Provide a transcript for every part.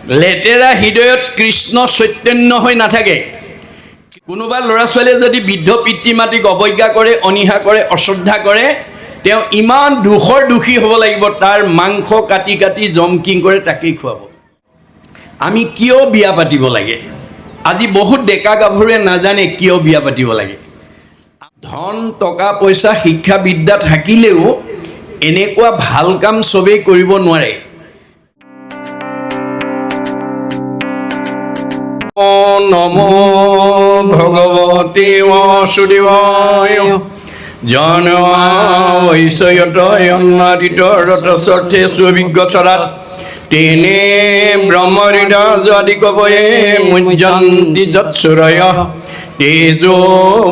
লেতেৰা হৃদয়ত কৃষ্ণ চৈতন্য হৈ নাথাকে। কোনোবা ল'ৰা ছোৱালীয়ে যদি বৃদ্ধ পিতৃ মাতৃক অৱজ্ঞা কৰে, অনীহা কৰে, অশ্ৰদ্ধা কৰে, তেওঁ ইমান দুখৰ দোষী হ'ব লাগিব, তাৰ মাংস কাটি কাটি জমকিং কৰে তাকেই খুৱাব। আমি কিয় বিয়া পাতিব লাগে? আজি বহুত ডেকা গাভৰুৱে নাজানে কিয় বিয়া পাতিব লাগে। ধন টকা পইচা শিক্ষা বিদ্যা থাকিলেও এনেকুৱা ভাল কাম চবেই কৰিব নোৱাৰে। নমো ভগৱতে বাসুদেৱায় জনৈষয়তয়ন্নাদিতৰতস্বৰ্থে সুবিজ্ঞচৰাত তেনে ব্ৰহ্মহৃদাদি কৱয়ে মুঞ্জন্তি যৎসুৰয় তেজো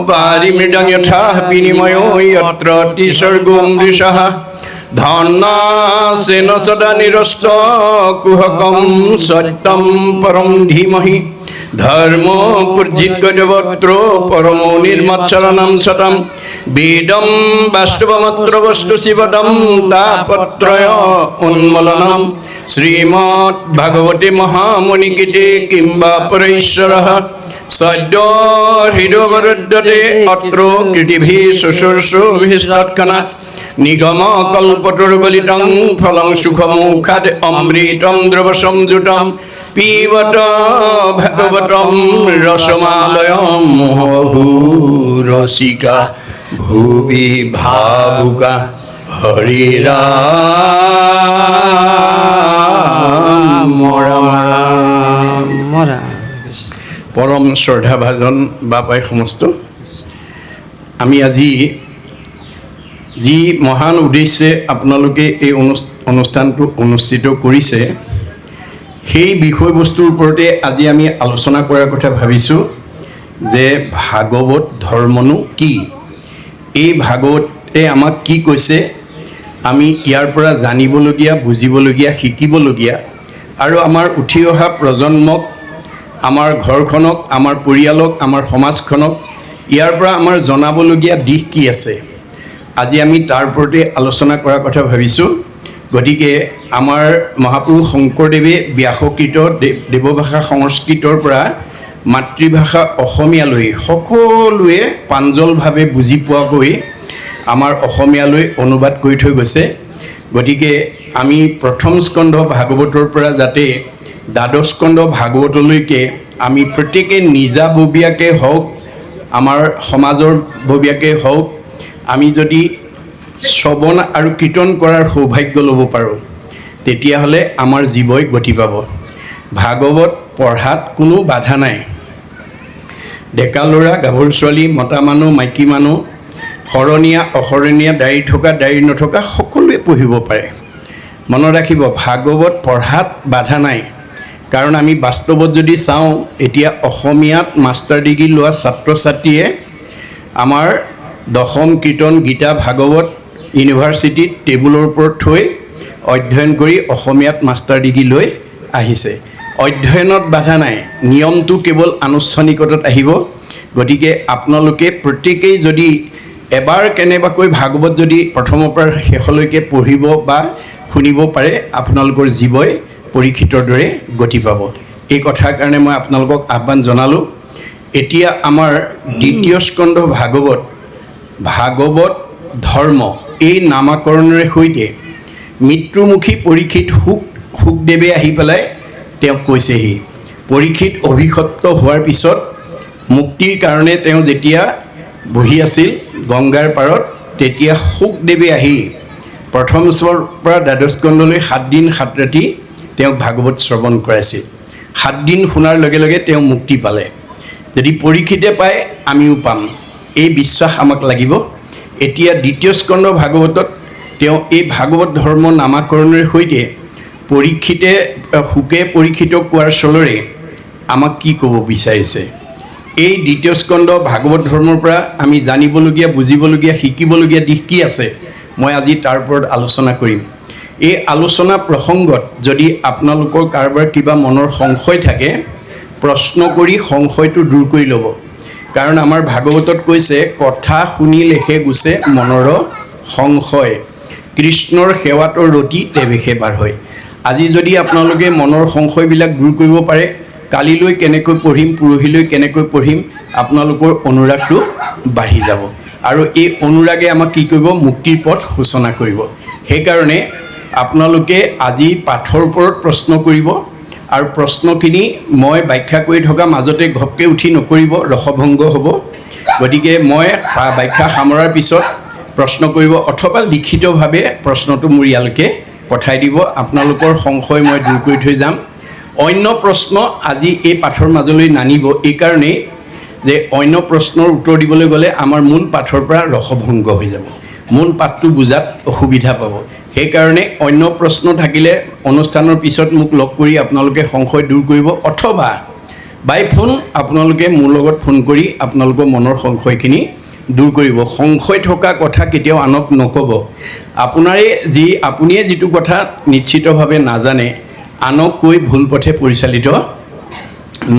বাৰিমৃদং যথা বিনিময়ো যত্ৰ তিসৰ্গো মৃষঃ ধন্নাসেন সদা নিৰস্ত কুহকম সত্যম পৰম ধীমহি ধর্ম পূর্জিৎগজবত্র পরম নির্মৎসরণম সতম বেদম বাস্তবমত্র বস্তু শিবদম তাপত্রয় উন্মলনম শ্রীমৎ ভাগবতে মহামুনিকীতে কিংবা পরৈশ্বরঃ সদ্য হৃদয়বরুদ্ধতে অত্র কৃতিভি শুশ্রূষুভিস্তৎক্ষণাৎ নিগম কল্পতরুগলিতং ফলং সুখমুখাদ অমৃতম দ্রবসংযুতম পিবত ভাগবতম রসমালয়ম মুহুঃ রসিকা ভুবি ভাবুকা হরি রাম রাম রাম। পরম শ্ৰদ্ধাভাজন বাপাই সমস্ত, আমি আজি যি মহান উদ্দেশ্যে আপোনালোকে এই অনুষ্ঠানটো অনুষ্ঠিত কৰিছে, সেই বিষয়বস্তুৰ ওপৰতে আজি আমি আলোচনা কৰাৰ কথা ভাবিছোঁ যে ভাগৱত ধৰ্মনো কি? এই ভাগৱতে আমাক কি কৈছে, আমি ইয়াৰ পৰা জানিবলগীয়া, বুজিবলগীয়া, শিকিবলগীয়া, আৰু আমাৰ উঠি অহা প্ৰজন্মক, আমাৰ ঘৰখনক, আমাৰ পৰিয়ালক, আমাৰ সমাজখনক ইয়াৰ পৰা আমাৰ জনাবলগীয়া দিশ কি আছে, আজি আমি তাৰ ওপৰতে আলোচনা কৰাৰ কথা ভাবিছোঁ। গতিকে আমাৰ মহাপুৰুষ শংকৰদেৱে ব্যাসকৃত দেৱভাষা সংস্কৃতৰ পৰা মাতৃভাষা অসমীয়ালৈ সকলোৱে প্ৰাঞ্জলভাৱে বুজি পোৱাকৈ আমাৰ অসমীয়ালৈ অনুবাদ কৰি থৈ গৈছে। গতিকে আমি প্ৰথম স্কন্ধ ভাগৱতৰ পৰা যাতে দ্বাদশ স্কন্ধ ভাগৱতলৈকে আমি প্ৰত্যেকে নিজাববীয়াকৈ হওক, আমাৰ সমাজৰ ববীয়াকৈ হওক, আমি যদি শ্ৰৱণ আৰু কীৰ্তন কৰাৰ সৌভাগ্য ল'ব পাৰোঁ, তেতিয়াহ'লে আমাৰ জীৱই গতি পাব। ভাগৱত পঢ়াত কোনো বাধা নাই। ডেকা ল'ৰা, গাভৰু ছোৱালী, মতা মানুহ, মাইকী মানুহ, শৰণীয়া, অশৰণীয়া, দাড়ি থকা, দাড়ি নথকা সকলোৱে পঢ়িব পাৰে। মনত ৰাখিব, ভাগৱত পঢ়াত বাধা নাই। কাৰণ আমি বাস্তৱত যদি চাওঁ, এতিয়া অসমীয়াত মাষ্টাৰ ডিগ্ৰী লোৱা ছাত্ৰ ছাত্ৰীয়ে আমাৰ দশম কীৰ্তন, গীতা, ভাগৱত ইউনিভাৰ্চিটিত টেবুলৰ ওপৰত থৈ অধ্যয়ন কৰি অসমীয়াত মাষ্টাৰ ডিগ্ৰী লৈ আহিছে। অধ্যয়নত বাধা নাই, নিয়মটো কেৱল আনুষ্ঠানিকতাত আহিব। গতিকে আপোনালোকে প্ৰত্যেকেই যদি এবাৰ কেনেবাকৈ ভাগৱত যদি প্ৰথমৰ পৰা শেষলৈকে পঢ়িব বা শুনিব পাৰে, আপোনালোকৰ জীৱই পৰীক্ষিতৰ দৰে গতি পাব। এই কথাৰ কাৰণে মই আপোনালোকক আহ্বান জনালোঁ। এতিয়া আমাৰ দ্বিতীয় স্কন্ধ ভাগৱত, ভাগৱত ধৰ্ম, এই নামাকৰণেৰে সৈতে মৃত্যুমুখী পৰীক্ষিত সুখদেৱে আহি পেলাই তেওঁক কৈছেহি। পৰীক্ষিত অভিষিক্ত হোৱাৰ পিছত মুক্তিৰ কাৰণে তেওঁ যেতিয়া বহি আছিল গংগাৰ পাৰত, তেতিয়া সুখদেৱে আহি প্ৰথম স্কন্ধৰ পৰা দ্বাদশ স্কন্ধলৈ 7 দিন 7 ৰাতি তেওঁক ভাগৱত শ্ৰৱণ কৰাইছিল। 7 দিন শুনাৰ লগে লগে তেওঁ মুক্তি পালে। যদি পৰীক্ষিতে পায়, আমিও পাম, এই বিশ্বাস আমাক লাগিব। এতিয়া দ্বিতীয় স্কন্ধ ভাগৱতত তেওঁ এই ভাগৱত ধৰ্ম নামাকৰণৰ সৈতে পৰীক্ষিতে সুকে পৰীক্ষিতক কোৱাৰ চলৰে আমাক কি ক'ব বিচাৰিছে। এই দ্বিতীয় স্কন্ধ ভাগৱত ধৰ্মৰ পৰা আমি জানিবলগীয়া, বুজিবলগীয়া, শিকিবলগীয়া দিশ কি আছে, মই আজি তাৰ ওপৰত আলোচনা কৰিম। এই আলোচনা প্ৰসংগত যদি আপোনালোকৰ কাৰোবাৰ কিবা মনৰ সংশয় থাকে, প্ৰশ্ন কৰি সংশয়টো দূৰ কৰি ল'ব। কাৰণ আমাৰ ভাগৱতত কৈছে, কথা শুনিলেহে গুচে মনৰ সংশয়, কৃষ্ণৰ সেৱাতৰ ৰতি তেৱেহে বাৰ হয়। আজি যদি আপোনালোকে মনৰ সংশয়বিলাক দূৰ কৰিব পাৰে, কালিলৈ কেনেকৈ পঢ়িম, পৰহিলৈ কেনেকৈ পঢ়িম, আপোনালোকৰ অনুৰাগটো বাঢ়ি যাব। আৰু এই অনুৰাগে আমাক কি কৰিব? মুক্তিৰ পথ সূচনা কৰিব। সেইকাৰণে আপোনালোকে আজি পাঠৰ ওপৰত প্ৰশ্ন কৰিব, আৰু প্ৰশ্নখিনি মই ব্যাখ্যা কৰি থকা মাজতে ঘপকৈ উঠি নকৰিব, ৰসভংগ হ'ব। গতিকে মই ব্যাখ্যা সামৰাৰ পিছত প্ৰশ্ন কৰিব, অথবা লিখিতভাৱে প্ৰশ্নটো মোৰ ইয়ালৈকে পঠাই দিব। আপোনালোকৰ সংশয় মই দূৰ কৰি থৈ যাম। অন্য প্ৰশ্ন আজি এই পাঠৰ মাজলৈ নানিব, এইকাৰণেই যে অন্য প্ৰশ্নৰ উত্তৰ দিবলৈ গ'লে আমাৰ মূল পাঠৰ পৰা ৰসভংগ হৈ যাব, মূল পাঠটো বুজাত অসুবিধা পাব। সেইকাৰণে অন্য প্ৰশ্ন থাকিলে অনুষ্ঠানৰ পিছত মোক লগ কৰি আপোনালোকে সংশয় দূৰ কৰিব, অথবা বাই ফোন আপোনালোকে মোৰ লগত ফোন কৰি আপোনালোকৰ মনৰ সংশয়খিনি দূৰ কৰিব। সংশয় থকা কথা কেতিয়াও আনক নক'ব। আপুনিয়ে যিটো কথা নিশ্চিতভাৱে নাজানে আনক কৈ ভুল পথে পৰিচালিত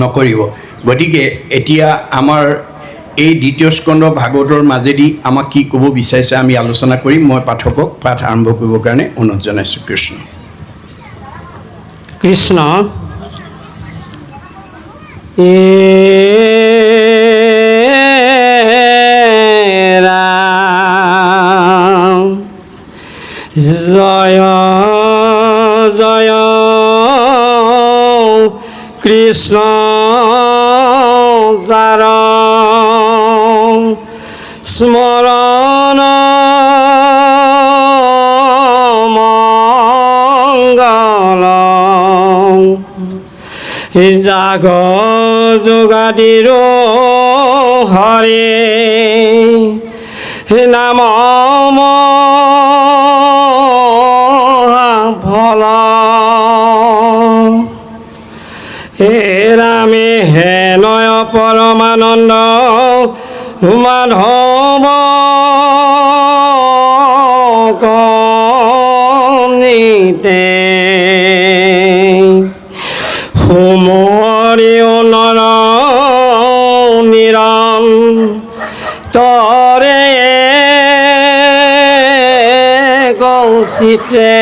নকৰিব। গতিকে এতিয়া আমাৰ এই দ্বিতীয় স্কন্ধ ভাগৱতৰ মাজেদি আমাক কি ক'ব বিচাৰিছে আমি আলোচনা কৰিম। মই পাঠকক পাঠ আৰম্ভ কৰিবৰ কাৰণে অনুৰোধ জনাইছোঁ। কৃষ্ণ কৃষ্ণ। রাম জয় জয় কৃষ্ণ যার স্মরণ মঙ্গল জাগ যোগাদির হরে নাম ফল হে রামে হে নয় পরমানন্দ মাধব কনিতে হুমৰি নৰ নিৰম তৰে কৌশিতে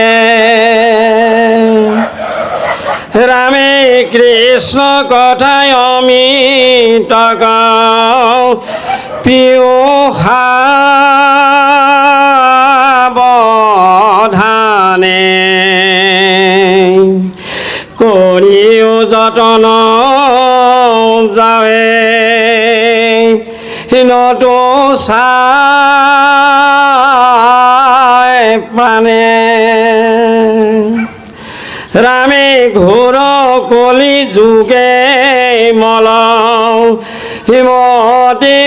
ৰামে কৃষ্ণ কথায় অমিত গাও পিউষাবধানে কৰিও যতন যাৱে নতো চাই প্ৰাণে ৰামে ঘোৰ কলি যুগে মল হিমতি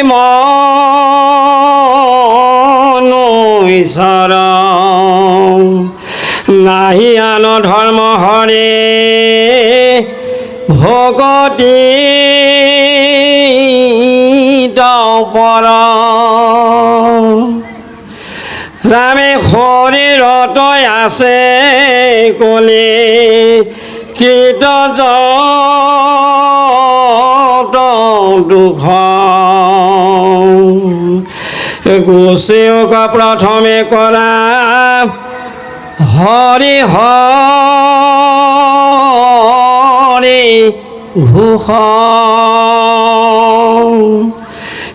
মনুঈশ্বৰ নাহি আন ধৰ্ম হৰে ভগতি পৰ ৰামে শৰীৰত আছে কলি কৃত যত দুখ গোচেয়ক প্ৰথমে কৰা হৰি হৰি ঘোষ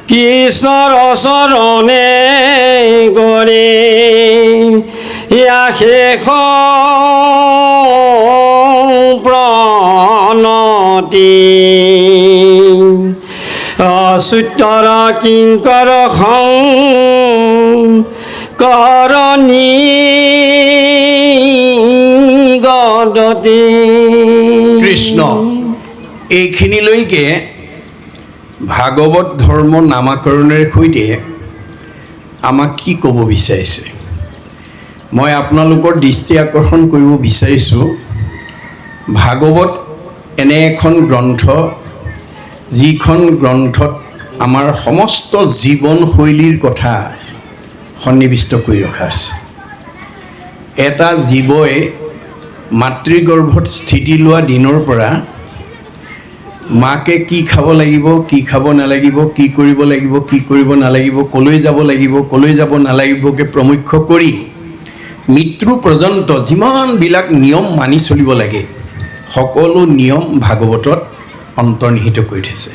কৃষ্ণৰ চৰণে গৰি শেষ প্ৰণতি অচ্যুতৰ কিংকৰ কৰণী গদতি। কৃষ্ণ এইখিনিলৈকে ভাগৱত ধৰ্ম নামাকৰণৰ সৈতে আমাক কি ক'ব বিচাৰিছে মই আপোনালোকৰ দৃষ্টি আকৰ্ষণ কৰিব বিচাৰিছোঁ। ভাগৱত এনে এখন গ্ৰন্থ যিখন গ্ৰন্থত আমাৰ সমস্ত জীৱনশৈলীৰ কথা সন্নিৱিষ্ট কৰি ৰখা আছে। এটা জীৱই মাতৃগৰ্ভত স্থিতি লোৱা দিনৰ পৰা মাকে কি খাব লাগিব, কি খাব নালাগিব, কি কৰিব লাগিব, কি কৰিব নালাগিব, কলৈ যাব লাগিব, কলৈ যাব নালাগিবকে প্ৰমুখ্য কৰি মৃত্যু পৰ্যন্ত যিমানবিলাক নিয়ম মানি চলিব লাগে সকলো নিয়ম ভাগৱতত অন্তৰ্নিহিত কৰি থৈছে।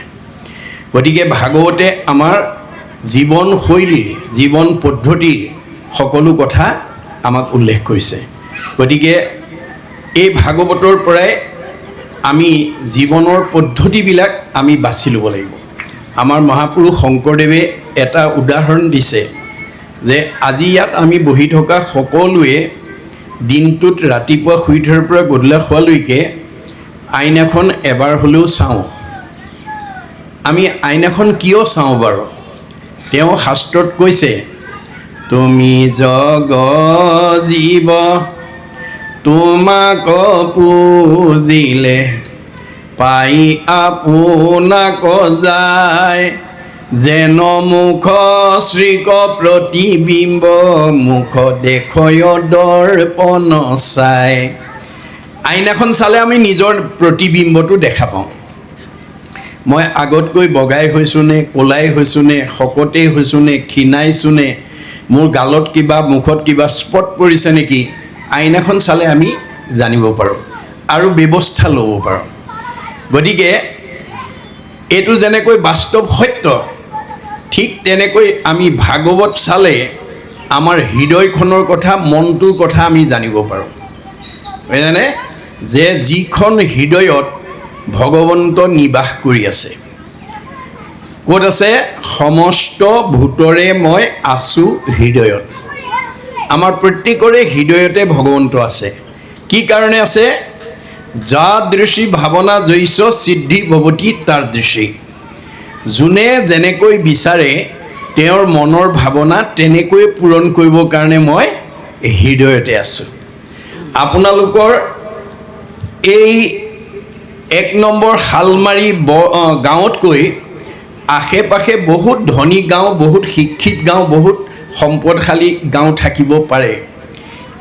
গতিকে ভাগৱতে আমাৰ জীৱনশৈলীৰ জীৱন পদ্ধতিৰ সকলো কথা আমাক উল্লেখ কৰিছে। গতিকে এই ভাগৱতৰ পৰাই আমি জীৱনৰ পদ্ধতিবিলাক আমি বাছি ল'ব লাগিব। আমাৰ মহাপুৰুষ শংকৰদেৱে এটা উদাহৰণ দিছে যে আজি ইয়াত আমি বহি থকা সকলোৱে দিনটোত ৰাতিপুৱা শুই উঠাৰ পৰা গধূলা শোৱালৈকে আইনাখন এবাৰ হ'লেও চাওঁ। আমি আইনাখন কিয় চাওঁ বাৰু? তেওঁ শাস্ত্ৰত কৈছে, তুমি জগ জীৱ তোমাক পুজিলে পাই আপোনাক যায়, যেন মুখ শ্ৰীক প্ৰতিবিম্ব মুখ দেখয় দৰ্পণ চাই। আইনাখন চালে আমি নিজৰ প্ৰতিবিম্বটো দেখা পাওঁ। মই আগতকৈ বগাই হৈছোঁ নে, ক'লাই হৈছোঁ নে, শকতেই হৈছোঁ নে, ক্ষীণাইছোঁ নে, মোৰ গালত কিবা মুখত কিবা স্পট পৰিছে নেকি, আইনাখন চালে আমি জানিব পাৰোঁ আৰু ব্যৱস্থা ল'ব পাৰোঁ। গতিকে এইটো যেনেকৈ বাস্তৱ সত্য, ঠিক তেনেকৈ আমি ভাগৱত চালে আমাৰ হৃদয়খনৰ কথা, মনটোৰ কথা আমি জানিব পাৰোঁ। বুজিছেনে? যে যিখন হৃদয়ত ভগৱন্ত নিবাস কৰি আছে। ক'ত আছে? সমস্ত ভূতৰে মই আছোঁ হৃদয়ত। আমাৰ প্ৰত্যেকৰে হৃদয়তে ভগৱন্ত আছে। কি কাৰণে আছে? যাদৃশী ভাৱনা জৈস সিদ্ধি ভৱতী তাৰ দৃশী। যোনে যেনেকৈ বিচাৰে তেওঁৰ মনৰ ভাৱনা তেনেকৈ পূৰণ কৰিবৰ কাৰণে মই হৃদয়তে আছোঁ। আপোনালোকৰ এই 1 নম্বৰ শালমাৰী গাঁৱতকৈ আশে পাশে বহুত ধনী গাঁও, বহুত শিক্ষিত গাঁও, বহুত সম্পদশালী গাঁও থাকিব পাৰে,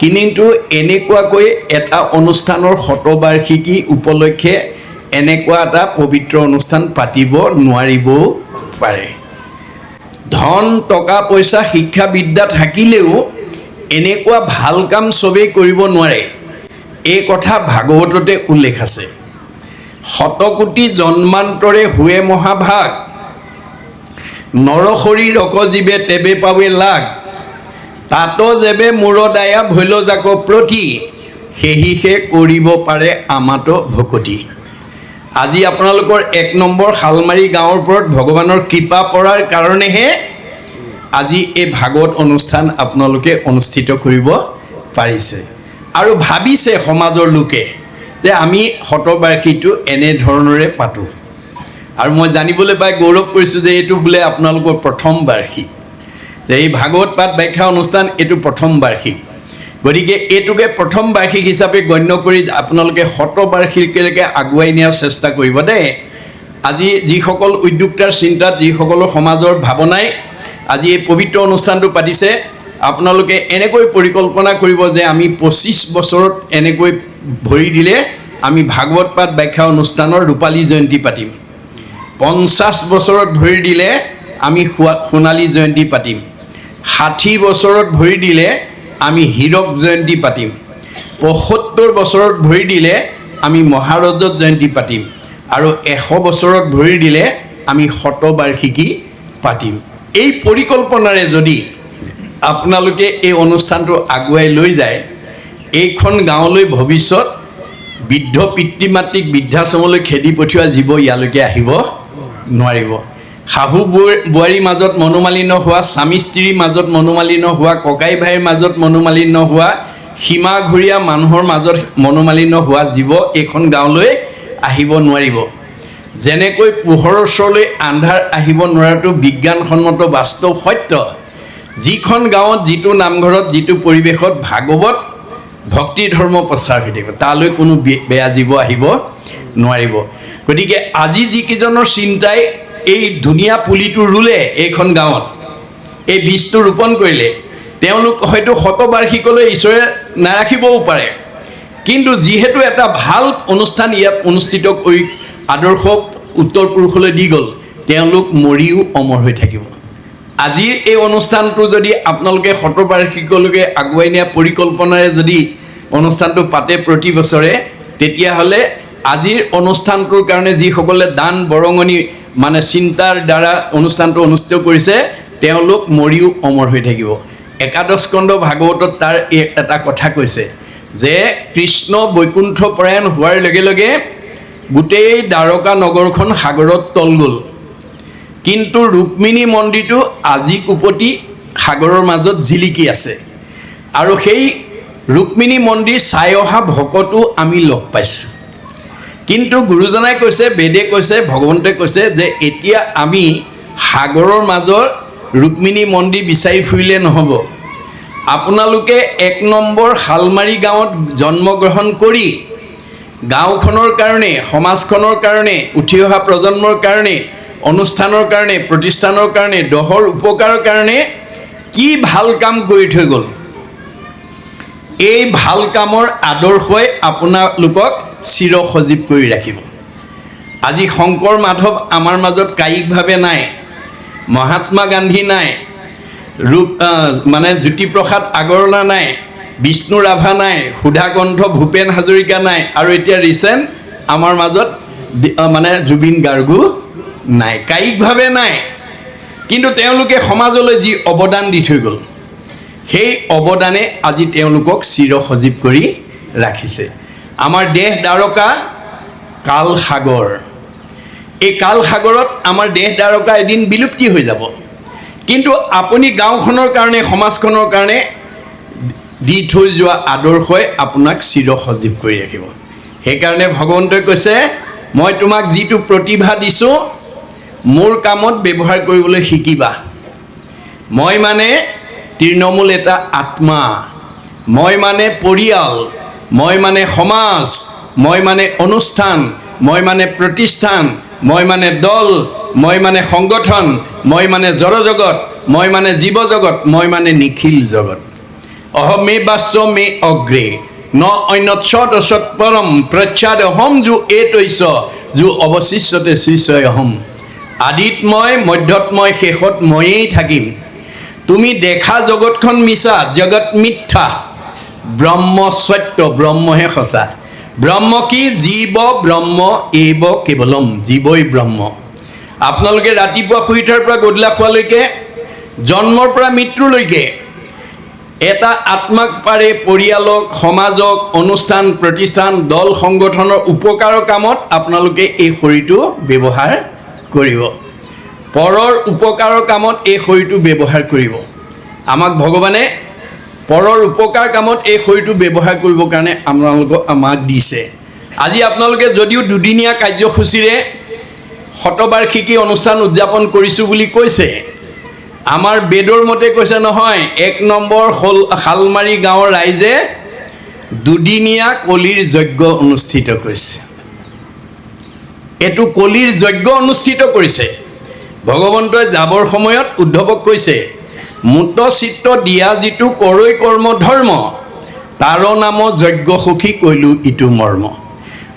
কিন্তু এনেকুৱাকৈ এটা অনুষ্ঠানৰ শতবাৰ্ষিকী উপলক্ষে এনেকুৱা এটা পবিত্ৰ অনুষ্ঠান পাতিব নোৱাৰিবও পাৰে। ধন টকা পইচা শিক্ষা বিদ্যা থাকিলেও এনেকুৱা ভাল কাম চবেই কৰিব নোৱাৰে। এই কথা ভাগৱততে উল্লেখ আছে। শতকোটি জন্মান্তৰে হুৱে মহাভাগ, নৰসৰী ৰকজীৱে তেবে পাৱে লাগ, তাতো যেবে মূৰদায়া ভৈল জাক প্ৰতি, সেহিহে কৰিব পাৰে আমাত ভকতি। আজি আপোনালোকৰ 1 নম্বৰ শালমাৰী গাঁৱৰ ওপৰত ভগৱানৰ কৃপা পৰাৰ কাৰণেহে আজি এই ভাগৱত অনুষ্ঠান আপোনালোকে অনুষ্ঠিত কৰিব পাৰিছে আৰু ভাবিছে সমাজৰ লোকে যে আমি শতবাৰ্ষিকীটো এনেধৰণৰে পাতোঁ। আৰু মই জানিবলৈ পাই গৌৰৱ কৰিছোঁ যে এইটো বোলে আপোনালোকৰ প্ৰথম বাৰ্ষিক, যে এই ভাগৱত পাঠ ব্যাখ্যা অনুষ্ঠান এইটো প্ৰথম বাৰ্ষিক। গতিকে এইটোকে প্ৰথম বাৰ্ষিক হিচাপে গণ্য কৰি আপোনালোকে শতবাৰ্ষিকীলৈকে আগুৱাই নিয়াৰ চেষ্টা কৰিব দেই। আজি যিসকল উদ্যোক্তাৰ চিন্তাত, যিসকলৰ সমাজৰ ভাৱনাই আজি এই পবিত্ৰ অনুষ্ঠানটো পাতিছে, আপোনালোকে এনেকৈ পৰিকল্পনা কৰিব যে আমি 25 বছৰত এনেকৈ ভৰি দিলে আমি ভাগৱত পাঠ ব্যাখ্যা অনুষ্ঠানৰ ৰূপালী জয়ন্তী পাতিম। 50 বছৰত ভৰি দিলে আমি সোণালী জয়ন্তী পাতিম। 60 বছৰত ভৰি দিলে আমি হীৰক জয়ন্তী পাতিম। 75 বছৰত ভৰি দিলে আমি মহাৰজত জয়ন্তী পাতিম। আৰু 100 বছৰত ভৰি দিলে আমি শতবাৰ্ষিকী পাতিম। এই পৰিকল্পনাৰে যদি আপোনালোকে এই অনুষ্ঠানটো আগুৱাই লৈ যায়, এইখন গাঁৱলৈ ভৱিষ্যত বৃদ্ধ পিতৃ মাতৃক বৃদ্ধাশ্ৰমলৈ খেদি পঠিওৱা জীৱ ইয়ালৈকে আহিব নোৱাৰিব। শাহু বোৱাৰীৰ মাজত মনোমালিন্য হোৱা, স্বামী স্ত্ৰীৰ মাজত মনোমালিন্য হোৱা, ককাই ভাইৰ মাজত মনোমালিন্য হোৱা, সীমাঘূৰীয়া মানুহৰ মাজত মনোমালিন্য হোৱা জীৱ এইখন গাঁৱলৈ আহিব নোৱাৰিব। যেনেকৈ পোহৰৰ ওচৰলৈ আন্ধাৰ আহিব নোৱাৰাটো বিজ্ঞানসন্মত বাস্তৱ সত্য, যিখন গাঁৱত, যিটো নামঘৰত, যিটো পৰিৱেশত ভাগৱত ভক্তি ধৰ্ম প্ৰচাৰ হৈ থাকিব, তালৈ কোনো বেয়া জীৱ আহিব নোৱাৰিব। গতিকে আজি যিকেইজনৰ চিন্তাই এই ধুনীয়া পুলিটো ৰুলে এইখন গাঁৱত, এই বীজটো ৰোপণ কৰিলে, তেওঁলোক হয়তো শতবাৰ্ষিকলৈ ঈশ্বৰে নাৰাখিবও পাৰে, কিন্তু যিহেতু এটা ভাল অনুষ্ঠান ইয়াত অনুষ্ঠিত কৰি আদৰ্শ উত্তৰ পুৰুষলৈ দি গ'ল, তেওঁলোক মৰিও অমৰ হৈ থাকিব। আজিৰ এই অনুষ্ঠানটো যদি আপোনালোকে শতবাৰ্ষিকলৈকে আগুৱাই নিয়া পৰিকল্পনাৰে যদি অনুষ্ঠানটো পাতে প্ৰতি বছৰে, তেতিয়াহ'লে আজিৰ অনুষ্ঠানটোৰ কাৰণে যিসকলে দান বৰঙণি মানে চিন্তাৰ দ্বাৰা অনুষ্ঠানটো অনুষ্ঠিত কৰিছে, তেওঁলোক মৰিও অমৰ হৈ থাকিব। একাদশ স্কন্ধ ভাগৱতত তাৰ এটা কথা কৈছে যে কৃষ্ণ বৈকুণ্ঠ পৰায়ণ হোৱাৰ লগে লগে গোটেই দ্বাৰকা নগৰখন সাগৰত তল গ'ল, কিন্তু ৰুক্মিণী মন্দিৰটো আজি কুপতি সাগৰৰ মাজত জিলিকি আছে। আৰু সেই ৰুক্মিণী মন্দিৰ চাই অহা ভকতো আমি লগ পাইছোঁ। কিন্তু গুৰুজনাই কৈছে, বেদে কৈছে, ভগৱন্তই কৈছে যে এতিয়া আমি সাগৰৰ মাজৰ ৰুক্মিণী মন্দিৰ বিচাৰি ফুৰিলে নহ'ব। আপোনালোকে ১ নম্বৰ শালমাৰী গাঁৱত জন্মগ্ৰহণ কৰি গাঁওখনৰ কাৰণে, সমাজখনৰ কাৰণে, উঠি অহা প্ৰজন্মৰ কাৰণে, অনুষ্ঠানৰ কাৰণে, প্ৰতিষ্ঠানৰ কাৰণে, দহৰ উপকাৰৰ কাৰণে কি ভাল কাম কৰি থৈ গ'ল, এই ভাল কামৰ আদৰ্শই আপোনালোকক চিৰ সজীৱ কৰি ৰাখিব। আজি শংকৰ মাধৱ আমাৰ মাজত কায়িকভাৱে নাই, মহাত্মা গান্ধী নাই, মানে জ্যোতিপ্ৰসাদ আগৰৱালা নাই, বিষ্ণু ৰাভা নাই, সুধাকণ্ঠ ভূপেন হাজৰিকা নাই, আৰু এতিয়া ৰিচেণ্ট আমাৰ মাজত মানে জুবিন গাৰ্গো নাই, কায়িকভাৱে নাই। কিন্তু তেওঁলোকে সমাজলৈ যি অৱদান দি থৈ গ'ল, সেই অৱদানে আজি তেওঁলোকক চিৰ সজীৱ কৰি ৰাখিছে। আমাৰ দেশ দ্বাৰকা কাল সাগৰ, এই কাল সাগৰত আমাৰ দেশ দ্বাৰকা এদিন বিলুপ্তি হৈ যাব, কিন্তু আপুনি গাঁওখনৰ কাৰণে, সমাজখনৰ কাৰণে দি থৈ যোৱা আদৰ্শই আপোনাক চিৰ সজীৱ কৰি ৰাখিব। সেইকাৰণে ভগৱন্তই কৈছে, মই তোমাক যিটো প্ৰতিভা দিছোঁ মোৰ কামত ব্যৱহাৰ কৰিবলৈ শিকিবা। মই মানে তৃণমূল এটা আত্মা, মই মানে পৰিয়াল, মই মানে সমাজ, মই মানে অনুষ্ঠান, মই মানে প্ৰতিষ্ঠান, মই মানে দল, মই মানে সংগঠন, মই মানে জড়জগত, মই মানে জীৱ জগত, মই মানে নিখিল জগত। অহমে বাস্য মে অগ্ৰে ন অন্যৎসৎ অসৎ পৰম প্ৰচ্ছাদ অহম যো এতৈছ যো অৱশিষ্যতে শিষ্যই অহম। আদিত মই, মধ্যত মই, শেষত ময়েই থাকিম। তুমি দেখা জগতখন মিছা, জগত মিথ্যা, ব্ৰহ্ম সত্য, ব্ৰহ্মহে সঁচা। ব্ৰহ্ম কি? জীৱ ব্ৰহ্ম এইব কেৱলম, জীৱই ব্ৰহ্ম। আপোনালোকে ৰাতিপুৱা শুই উঠাৰ পৰা গধূলা খোৱালৈকে, জন্মৰ পৰা মৃত্যুলৈকে এটা আত্মাক পাৰে পৰিয়ালক, সমাজক, অনুষ্ঠান, প্ৰতিষ্ঠান, দল, সংগঠনৰ উপকাৰৰ কামত আপোনালোকে এই শৰীৰটো ব্যৱহাৰ কৰিব। পৰৰ উপকাৰৰ কামত এই শৰীৰটো ব্যৱহাৰ কৰিব। আমাক ভগৱানে পৰৰ উপকাৰ কামত এই শৰীৰটো ব্যৱহাৰ কৰিবৰ কাৰণে আমাক দিছে। আজি আপোনালোকে যদিও দুদিনীয়া কাৰ্যসূচীৰে শতবাৰ্ষিকী অনুষ্ঠান উদযাপন কৰিছোঁ বুলি কৈছে, আমাৰ বেদৰ মতে কৈছে নহয়, ১ নম্বৰ শালমাৰী গাঁৱৰ ৰাইজে দুদিনীয়া কলিৰ যজ্ঞ অনুষ্ঠিত কৰিছে। এইটো কলিৰ যজ্ঞ অনুষ্ঠিত কৰিছে। ভগৱন্তই যাবৰ সময়ত উদ্ধৱক কৈছে, মূত চিত্ত দিয়া যিটো কৰৈ কৰ্ম ধৰ্ম, তাৰ নাম যজ্ঞ সুখী কৈলো ইটো মৰ্ম।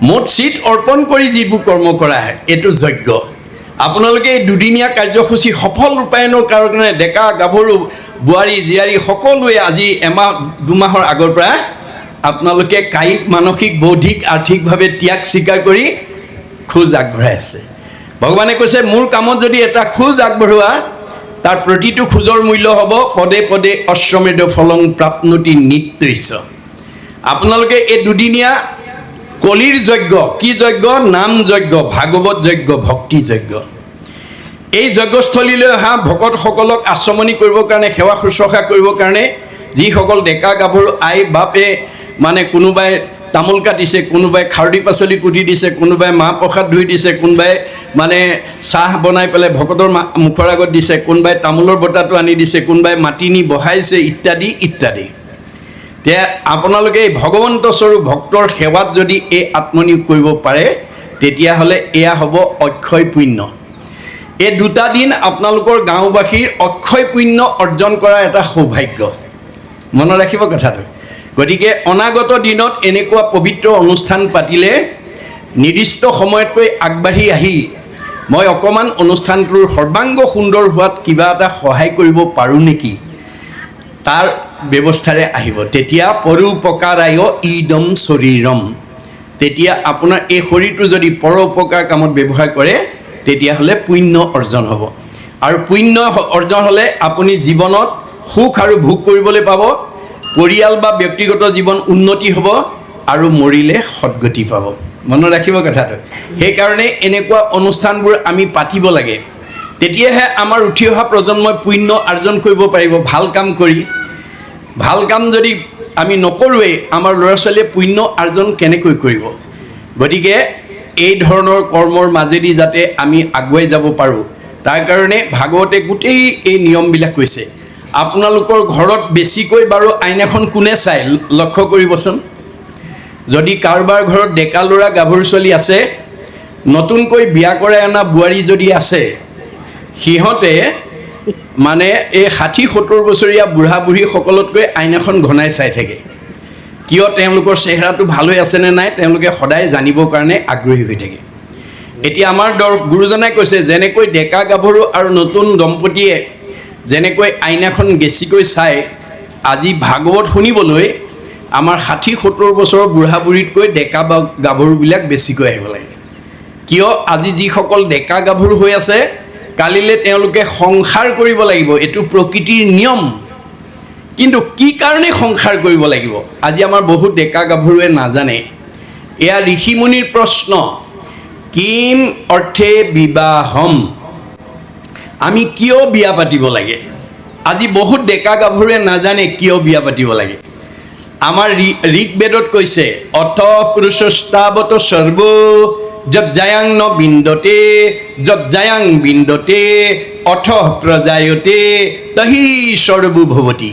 মুঠ চিত অৰ্পণ কৰি যিবোৰ কৰ্ম কৰা হয়, এইটো যজ্ঞ। আপোনালোকে এই দুদিনীয়া কাৰ্যসূচী সফল ৰূপায়ণৰ কাৰণে ডেকা গাভৰু বোৱাৰী জীয়াৰী সকলোৱে আজি এমাহ দুমাহৰ আগৰ পৰা আপোনালোকে কায়িক, মানসিক, বৌদ্ধিক, আৰ্থিকভাৱে ত্যাগ স্বীকাৰ কৰি খোজ আগবঢ়াই আছে। ভগৱানে কৈছে, মোৰ কামত যদি এটা খোজ আগবঢ়োৱা, তাৰ প্ৰতিটো খোজৰ মূল্য হ'ব পদে পদে অশ্বমেধ ফলং প্ৰাপ্নতি নিত্যৈছ। আপোনালোকে এই দুদিনীয়া কলিৰ যজ্ঞ, কি যজ্ঞ? নাম যজ্ঞ, ভাগৱত যজ্ঞ, ভক্তি যজ্ঞ। এই যজ্ঞস্থলীলৈ অহা ভকতসকলক আচমনি কৰিবৰ কাৰণে, সেৱা শুশ্ৰূষা কৰিবৰ কাৰণে যিসকল ডেকা গাভৰু আই বাপে মানে কোনোবাই তামোল কাটিছে, কোনোবাই খাৰদি পাচলি কুটি দিছে, কোনোবাই মাহ প্ৰসাদ ধুই দিছে, কোনোবাই মানে চাহ বনাই পেলাই ভকতৰ মুখৰ আগত দিছে, কোনোবাই তামোলৰ বটাটো আনি দিছে, কোনোবাই মাটি নি বহাইছে, ইত্যাদি ইত্যাদি। এতিয়া আপোনালোকে এই ভগৱন্ত স্বৰূপ ভক্তৰ সেৱাত যদি এই আত্মনিয়োগ কৰিব পাৰে, তেতিয়াহ'লে এয়া হ'ব অক্ষয় পুণ্য। এই দুটা দিন আপোনালোকৰ গাঁওবাসীৰ অক্ষয় পুণ্য অৰ্জন কৰাৰ এটা সৌভাগ্য। মনত ৰাখিব কথাটো। গতিকে অনাগত দিনত এনেকুৱা পবিত্ৰ অনুষ্ঠান পাতিলে নিৰ্দিষ্ট সময়তকৈ আগবাঢ়ি আহি মই অকণমান অনুষ্ঠানটোৰ সৰ্বাংগ সুন্দৰ হোৱাত কিবা এটা সহায় কৰিব পাৰোঁ নেকি, তাৰ ব্যৱস্থাৰে আহিব। তেতিয়া পৰোপকাৰায় ইদম শৰীৰম, তেতিয়া আপোনাৰ এই শৰীৰটো যদি পৰোপকাৰ কামত ব্যৱহাৰ কৰে তেতিয়াহ'লে পুণ্য অৰ্জন হ'ব। আৰু পুণ্য অৰ্জন হ'লে আপুনি জীৱনত সুখ আৰু ভোগ কৰিবলৈ পাব, পৰিয়াল বা ব্যক্তিগত জীৱন উন্নতি হ'ব আৰু মৰিলে সদ্গতি পাব। মনত ৰাখিব কথাটো। সেইকাৰণে এনেকুৱা অনুষ্ঠানবোৰ আমি পাতিব লাগে, তেতিয়াহে আমাৰ উঠি অহা প্ৰজন্মই পুণ্য অৰ্জন কৰিব পাৰিব। ভাল কাম কৰি, ভাল কাম যদি আমি নকৰোঁৱেই আমাৰ ল'ৰা ছোৱালীয়ে পুণ্য অৰ্জন কেনেকৈ কৰিব? গতিকে এই ধৰণৰ কৰ্মৰ মাজেদি যাতে আমি আগুৱাই যাব পাৰোঁ তাৰ কাৰণে ভাগৱতে গোটেই এই নিয়মবিলাক কৈছে। আপোনালোকৰ ঘৰত বেছিকৈ বাৰু আইনাখন কোনে চায় লক্ষ্য কৰিবচোন। যদি কাৰোবাৰ ঘৰত ডেকা ল'ৰা গাভৰু ছোৱালী আছে, নতুনকৈ বিয়া কৰাই অনা বোৱাৰী যদি আছে, সিহঁতে মানে এই 60-70 বছৰীয়া বুঢ়া বুঢ়ীসকলতকৈ আইনাখন ঘনাই চাই থাকে। কিয়? তেওঁলোকৰ চেহেৰাটো ভাল হৈ আছেনে নাই তেওঁলোকে সদায় জানিবৰ কাৰণে আগ্ৰহী হৈ থাকে। এতিয়া আমাৰ গুৰুজনাই কৈছে, যেনেকৈ ডেকা গাভৰু আৰু নতুন দম্পতীয়ে যেনেকৈ আইনাখন বেছিকৈ চায়, আজি ভাগৱত শুনিবলৈ আমাৰ 60-70 বছৰৰ বুঢ়া বুঢ়ীতকৈ ডেকা বা গাভৰুবিলাক বেছিকৈ আহিব লাগে। কিয়? আজি যিসকল ডেকা গাভৰু হৈ আছে, কালিলৈ তেওঁলোকে সংসাৰ কৰিব লাগিব, এইটো প্ৰকৃতিৰ নিয়ম। কিন্তু কি কাৰণে সংসাৰ কৰিব লাগিব আজি আমাৰ বহুত ডেকা গাভৰুৱে নাজানে। এয়া ঋষিমুনিৰ প্ৰশ্ন, কিম অৰ্থে বিবাহম, আমি কিয় বিয়া পাতিব লাগে? আজি বহুত ডেকা গাভৰুৱে নাজানে কিয় বিয়া পাতিব লাগে। আমাৰ ঋকবেদত কৈছে, অথ পুৰুষস্তাৱত সৰ্ব যজ্জায়াং ন বিন্দতে যজ্জায়াং বিন্দতে অথ প্ৰজায়তে তহি সৰ্বো ভৱতি।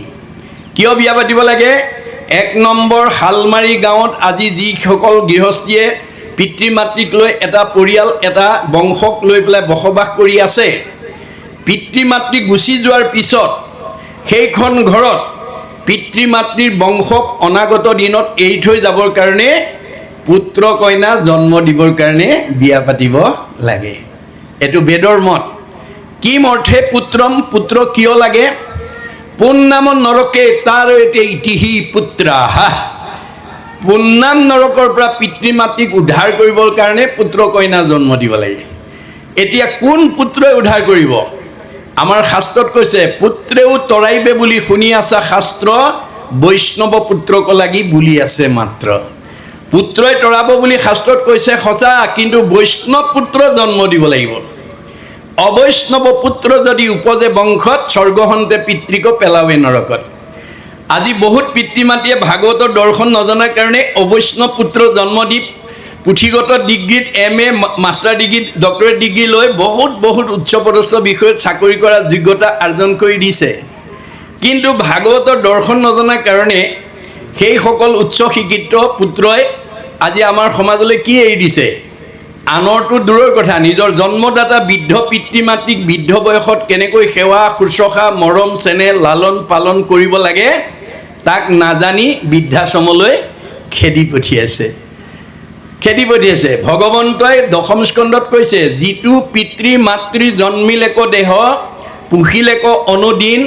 কিয় বিয়া পাতিব লাগে? 1 নম্বৰ, শালমাৰী গাঁৱত আজি যিসকল গৃহস্থীয়ে পিতৃ মাতৃক লৈ এটা পৰিয়াল এটা বংশক লৈ পেলাই বসবাস কৰি আছে, পিতৃ মাতৃ গুচি যোৱাৰ পিছত সেইখন ঘৰত পিতৃ মাতৃৰ বংশক অনাগত দিনত এৰি থৈ যাবৰ কাৰণে পুত্ৰ কন্যা জন্ম দিবৰ কাৰণে বিয়া পাতিব লাগে। এইটো বেদৰ মত। কিম অৰ্থে পুত্ৰম, পুত্ৰ কিয় লাগে? পুন্নাম নৰকে তাৰ এতে ইতিহি পুত্ৰাহা, পুন্নাম নৰকৰ পৰা পিতৃ মাতৃক উদ্ধাৰ কৰিবৰ কাৰণে পুত্ৰ কন্যা জন্ম দিব লাগে। এতিয়া কোন পুত্ৰই উদ্ধাৰ কৰিব? আমাৰ শাস্ত্ৰত কৈছে, পুত্ৰেও তৰাইবে বুলি শুনি আছা শাস্ত্ৰ, বৈষ্ণৱ পুত্ৰক লাগি বুলি আছে মাত্ৰ। পুত্ৰই তৰাব বুলি শাস্ত্ৰত কৈছে সঁচা, কিন্তু বৈষ্ণৱ পুত্ৰ জন্ম দিব লাগিব। অবৈষ্ণৱ পুত্ৰ যদি উপজে বংশত, স্বৰ্গহন্তে পিতৃক পেলাৱে নৰকত। আজি বহুত পিতৃ মাতৃয়ে ভাগৱতৰ দৰ্শন নজনাৰ কাৰণে অবৈষ্ণৱ পুত্ৰ জন্ম দি পুথিগত ডিগ্ৰীত MA মাষ্টাৰ ডিগ্ৰীত ডক্টৰেট ডিগ্ৰী লৈ বহুত উচ্চপদস্থ বিষয়ত চাকৰি কৰা যোগ্যতা অৰ্জন কৰি দিছে। কিন্তু ভাগৱতৰ দৰ্শন নজনাৰ কাৰণে সেইসকল উচ্চ শিক্ষিত পুত্ৰই আজি আমাৰ সমাজলৈ কি এৰি দিছে? আনৰটো দূৰৰ কথা, নিজৰ জন্মদাতা বৃদ্ধ পিতৃ মাতৃক বৃদ্ধ বয়সত কেনেকৈ সেৱা শুশ্ৰূষা মৰম চেনেহ লালন পালন কৰিব লাগে তাক নাজানি বৃদ্ধাশ্ৰমলৈ খেদি পঠিয়াইছে। ভগৱন্তই 10ম স্কন্ধত কৈছে, যিটো পিতৃ মাতৃ জন্মিলেক দেহ পুহিলেক অনুদিন,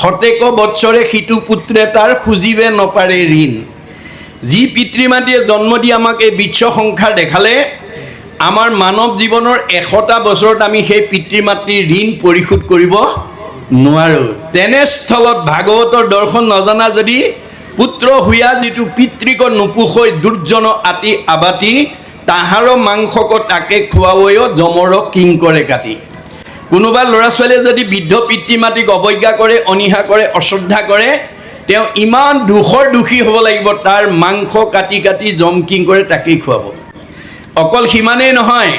শতেক বৎসৰে সিটো পুত্ৰে তাৰ খুজিবে নপাৰে ঋণ। যি পিতৃ মাতৃয়ে জন্ম দি আমাক এই বিশ্ব সংসাৰ দেখালে, আমাৰ মানৱ জীৱনৰ 100টা বছৰত আমি সেই পিতৃ মাতৃৰ ঋণ পৰিশোধ কৰিব নোৱাৰোঁ। তেনেস্থলত ভাগৱতৰ দৰ্শন নজনা যদি পুত্ৰ হুয়া যিটো পিতৃক নোপোষৈ দুৰ্জন আতি আবাতি, তাহাৰ মাংসক তাকে খুৱাবৈ জমৰ কিংকৰে কাটি। কোনোবা ল'ৰা ছোৱালীয়ে যদি বৃদ্ধ পিতৃ মাতৃক অৱজ্ঞা কৰে, অনীহা কৰে, অশ্ৰদ্ধা কৰে, তেওঁ ইমান দুখৰ দোষী হ'ব লাগিব, তাৰ মাংস কাটি কাটি জম কিংকৰে তাকেই খুৱাব। অকল সিমানেই নহয়,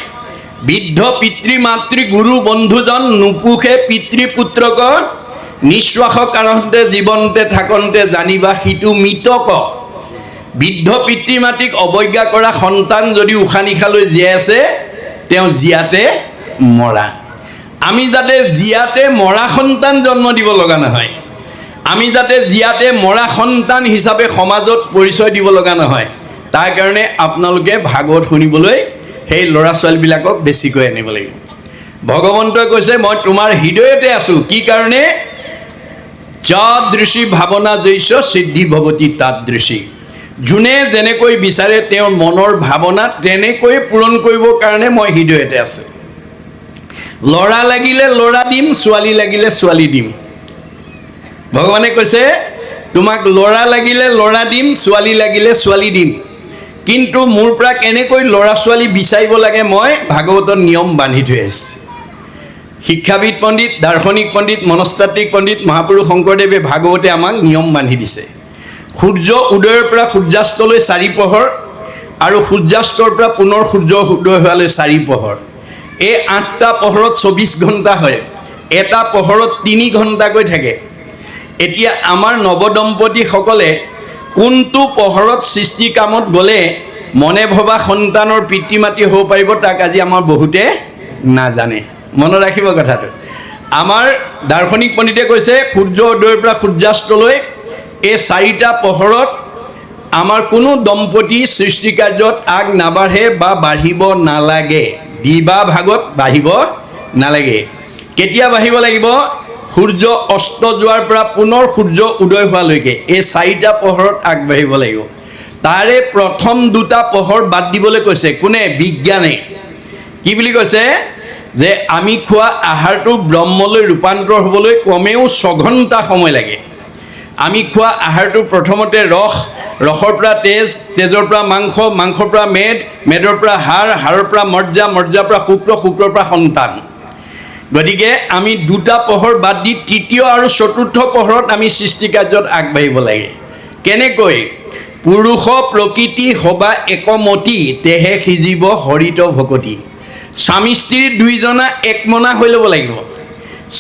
বৃদ্ধ পিতৃ মাতৃ গুৰু বন্ধুজন নোপোষে পিতৃ পুত্ৰক, নিশ্বাস কাৰণতে জীৱন্তে থাকন্তে জানিবা সিটো মৃতক। বৃদ্ধ পিতৃ মাতৃক অৱজ্ঞা কৰা সন্তান যদি উশাহ নিশালৈ জীয়াই আছে, তেওঁ জীয়াতে মৰা। আমি যাতে জীয়াতে মৰা সন্তান জন্ম দিব লগা নহয়, আমি যাতে জীয়াতে মৰা সন্তান হিচাপে সমাজত পৰিচয় দিব লগা নহয়, তাৰ কাৰণে আপোনালোকে ভাগৱত শুনিবলৈ সেই ল'ৰা ছোৱালীবিলাকক বেছিকৈ আনিব লাগিব। ভগৱন্তই কৈছে মই তোমাৰ হৃদয়তে আছোঁ। কি কাৰণে? যাদৃশী ভাৱনা জৈছ সিদ্ধি ভৱতি তাদৃশী। যোনে যেনেকৈ বিচাৰে তেওঁৰ মনৰ ভাৱনা তেনেকৈ পূৰণ কৰিবৰ কাৰণে মই হৃদয়তে আছে। ল'ৰা লাগিলে ল'ৰা দিম, ছোৱালী লাগিলে ছোৱালী দিম। ভগৱানে কৈছে তোমাক ল'ৰা লাগিলে ল'ৰা দিম, ছোৱালী লাগিলে ছোৱালী দিম। কিন্তু মোৰ পৰা কেনেকৈ ল'ৰা ছোৱালী বিচাৰিব লাগে মই ভাগৱতৰ নিয়ম বান্ধি থৈ আছোঁ। শিক্ষাবিদ পণ্ডিত, দাৰ্শনিক পণ্ডিত, মনস্তাত্ত্বিক পণ্ডিত মহাপুৰুষ শংকৰদেৱে ভাগৱতে আমাক নিয়ম বান্ধি দিছে। সূৰ্য উদয়ৰ পৰা সূৰ্যাস্তলৈ 4 পহৰ আৰু সূৰ্যাস্তৰ পৰা পুনৰ সূৰ্য উদয় হোৱালৈ 4 পহৰ। এই 8টা পহৰত 24 ঘণ্টা হয়, এটা পহৰত 3 ঘণ্টাকৈ থাকে। এতিয়া আমাৰ নৱদম্পতীসকলে কোনটো পহৰত সৃষ্টি কামত গ'লে মনে ভবা সন্তানৰ পিতৃ মাতৃ হ'ব পাৰিব তাক আজি আমাৰ বহুতে নাজানে। মনত ৰাখিব কথাটো। আমাৰ দাৰ্শনিক পণ্ডিতে কৈছে সূৰ্য উদয়ৰ পৰা সূৰ্যাস্তলৈ এই 4টা পহৰত আমাৰ কোনো দম্পতী সৃষ্টি কাৰ্যত আগ নাবাঢ়ে বা বাঢ়িব নালাগে। দিবা ভাগত বাঢ়িব নালাগে। কেতিয়া বাঢ়িব লাগিব? সূৰ্য অস্ত যোৱাৰ পৰা পুনৰ সূৰ্য উদয় হোৱালৈকে এই 4টা পহৰত আগবাঢ়িব লাগিব। তাৰে প্ৰথম 2টা পহৰ বাদ দিবলৈ কৈছে কোনে? বিজ্ঞানে। কি বুলি কৈছে? যে আমি খোৱা আহাৰটো ব্ৰহ্মলৈ ৰূপান্তৰ হ'বলৈ কমেও 6 ঘণ্টা সময় লাগে। আমি খোৱা আহাৰটো প্ৰথমতে ৰসৰ পৰা তেজ, তেজৰ পৰা মাংস, মাংসৰ পৰা মেদৰ পৰা হাড়ৰ পৰা মজ্জা, মজ্জাৰ পৰা শুক্ৰৰ পৰা সন্তান। গতিকে আমি 2টা পহৰ বাদ দি 3য় আৰু 4ৰ্থ পহৰত আমি সৃষ্টি কাৰ্যত আগবাঢ়িব লাগে। কেনেকৈ? পুৰুষ প্ৰকৃতি সবা একমতি, তেহে সিজিব হৰিত ভকতি। স্বামী স্ত্ৰী 2জনা একমনা হৈ ল'ব লাগিব।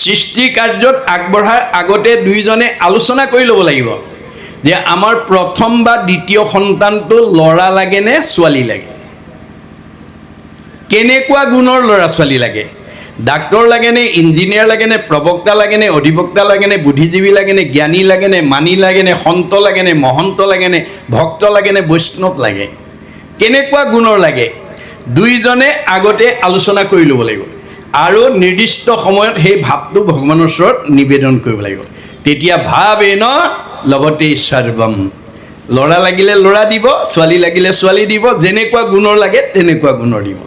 সৃষ্টি কাৰ্যত আগবঢ়াৰ আগতে 2জনে আলোচনা কৰি ল'ব লাগিব যে আমাৰ প্ৰথম বা দ্বিতীয় সন্তানটো ল'ৰা লাগে নে ছোৱালী লাগে? কেনেকুৱা গুণৰ ল'ৰা ছোৱালী লাগে? ডাক্তৰ লাগেনে, ইঞ্জিনিয়াৰ লাগেনে, প্ৰবক্তা লাগেনে, অধিবক্তা লাগেনে, বুদ্ধিজীৱী লাগেনে, জ্ঞানী লাগেনে, মানি লাগেনে, সন্ত লাগেনে, মহন্ত লাগেনে, ভক্ত লাগেনে, বৈষ্ণৱ লাগে? কেনেকুৱা গুণৰ লাগে? 2জনে আগতে আলোচনা কৰি ল'ব লাগিব আৰু নিৰ্দিষ্ট সময়ত সেই ভাৱটো ভগৱানৰ ওচৰত নিবেদন কৰিব লাগিব। তেতিয়া ভাৱেন লভতে সৰ্বম। ল'ৰা লাগিলে ল'ৰা দিব, ছোৱালী লাগিলে ছোৱালী দিব, যেনেকুৱা গুণৰ লাগে তেনেকুৱা গুণৰ দিব।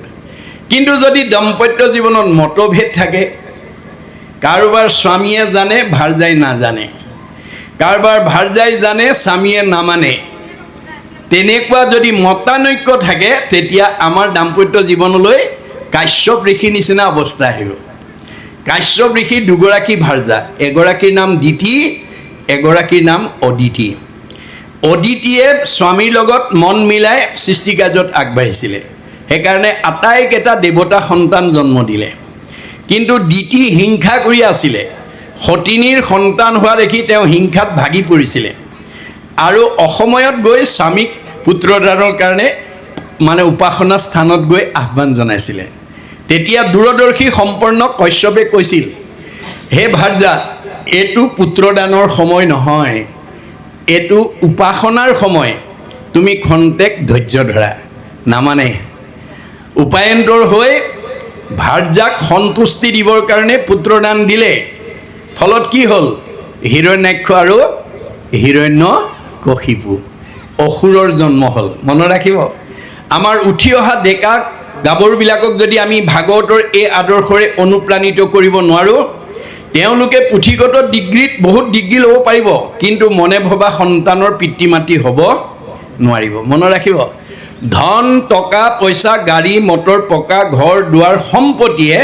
কিন্তু যদি দাম্পত্য জীৱনত মতভেদ থাকে, কাৰোবাৰ স্বামীয়ে জানে ভাৰ্যাই নাজানে, কাৰোবাৰ ভাৰ্যাই জানে স্বামীয়ে নামানে, তেনেকুৱা যদি মতানৈক্য থাকে তেতিয়া আমাৰ দাম্পত্য জীৱনলৈ কাশ্যপ ঋষিৰ নিচিনা অৱস্থা আহিব। কাশ্যপ ঋষিৰ 2গৰাকী ভাৰ্যা, এগৰাকীৰ নাম দিতি, এগৰাকীৰ নাম অদিতি। অদিতিয়ে স্বামীৰ লগত মন মিলাই সৃষ্টি কাৰ্যত আগবাঢ়িছিলে, সেইকাৰণে আটাইকেইটা দেৱতা সন্তান জন্ম দিলে। কিন্তু দিতি হিংসা কৰি আছিলে। সতিনীৰ সন্তান হোৱা দেখি তেওঁ হিংসাত ভাগি পৰিছিলে আৰু অসময়ত গৈ স্বামীক পুত্ৰদানৰ কাৰণে উপাসনা স্থানত গৈ আহ্বান জনাইছিলে। তেতিয়া দূৰদৰ্শী সম্পন্ন কশ্যপে কৈছিল, হে ভাৰ্যা, এইটো পুত্ৰদানৰ সময় নহয়, এইটো উপাসনাৰ সময়, তুমি খন্তেক ধৈৰ্য ধৰা। নামানে। উপায়ন্তৰ হৈ ভাৰ্যাক সন্তুষ্টি দিবৰ কাৰণে পুত্ৰদান দিলে। ফলত কি হ'ল? হিৰণ্যাক্ষ আৰু হিৰণ্যকশিপু অসুৰৰ জন্ম হ'ল। মনত ৰাখিব। আমাৰ উঠি অহা ডেকা গাভৰুবিলাকক যদি আমি ভাগৱতৰ এই আদৰ্শৰে অনুপ্ৰাণিত কৰিব নোৱাৰোঁ, তেওঁলোকে পুথিগত ডিগ্ৰীত বহুত ডিগ্ৰী ল'ব পাৰিব, কিন্তু মনে ভবা সন্তানৰ পিতৃ মাতৃ হ'ব নোৱাৰিব। মনত ৰাখিব। ধন, টকা পইচা, গাড়ী মটৰ, পকা ঘৰ দুৱাৰ, সম্পত্তিয়ে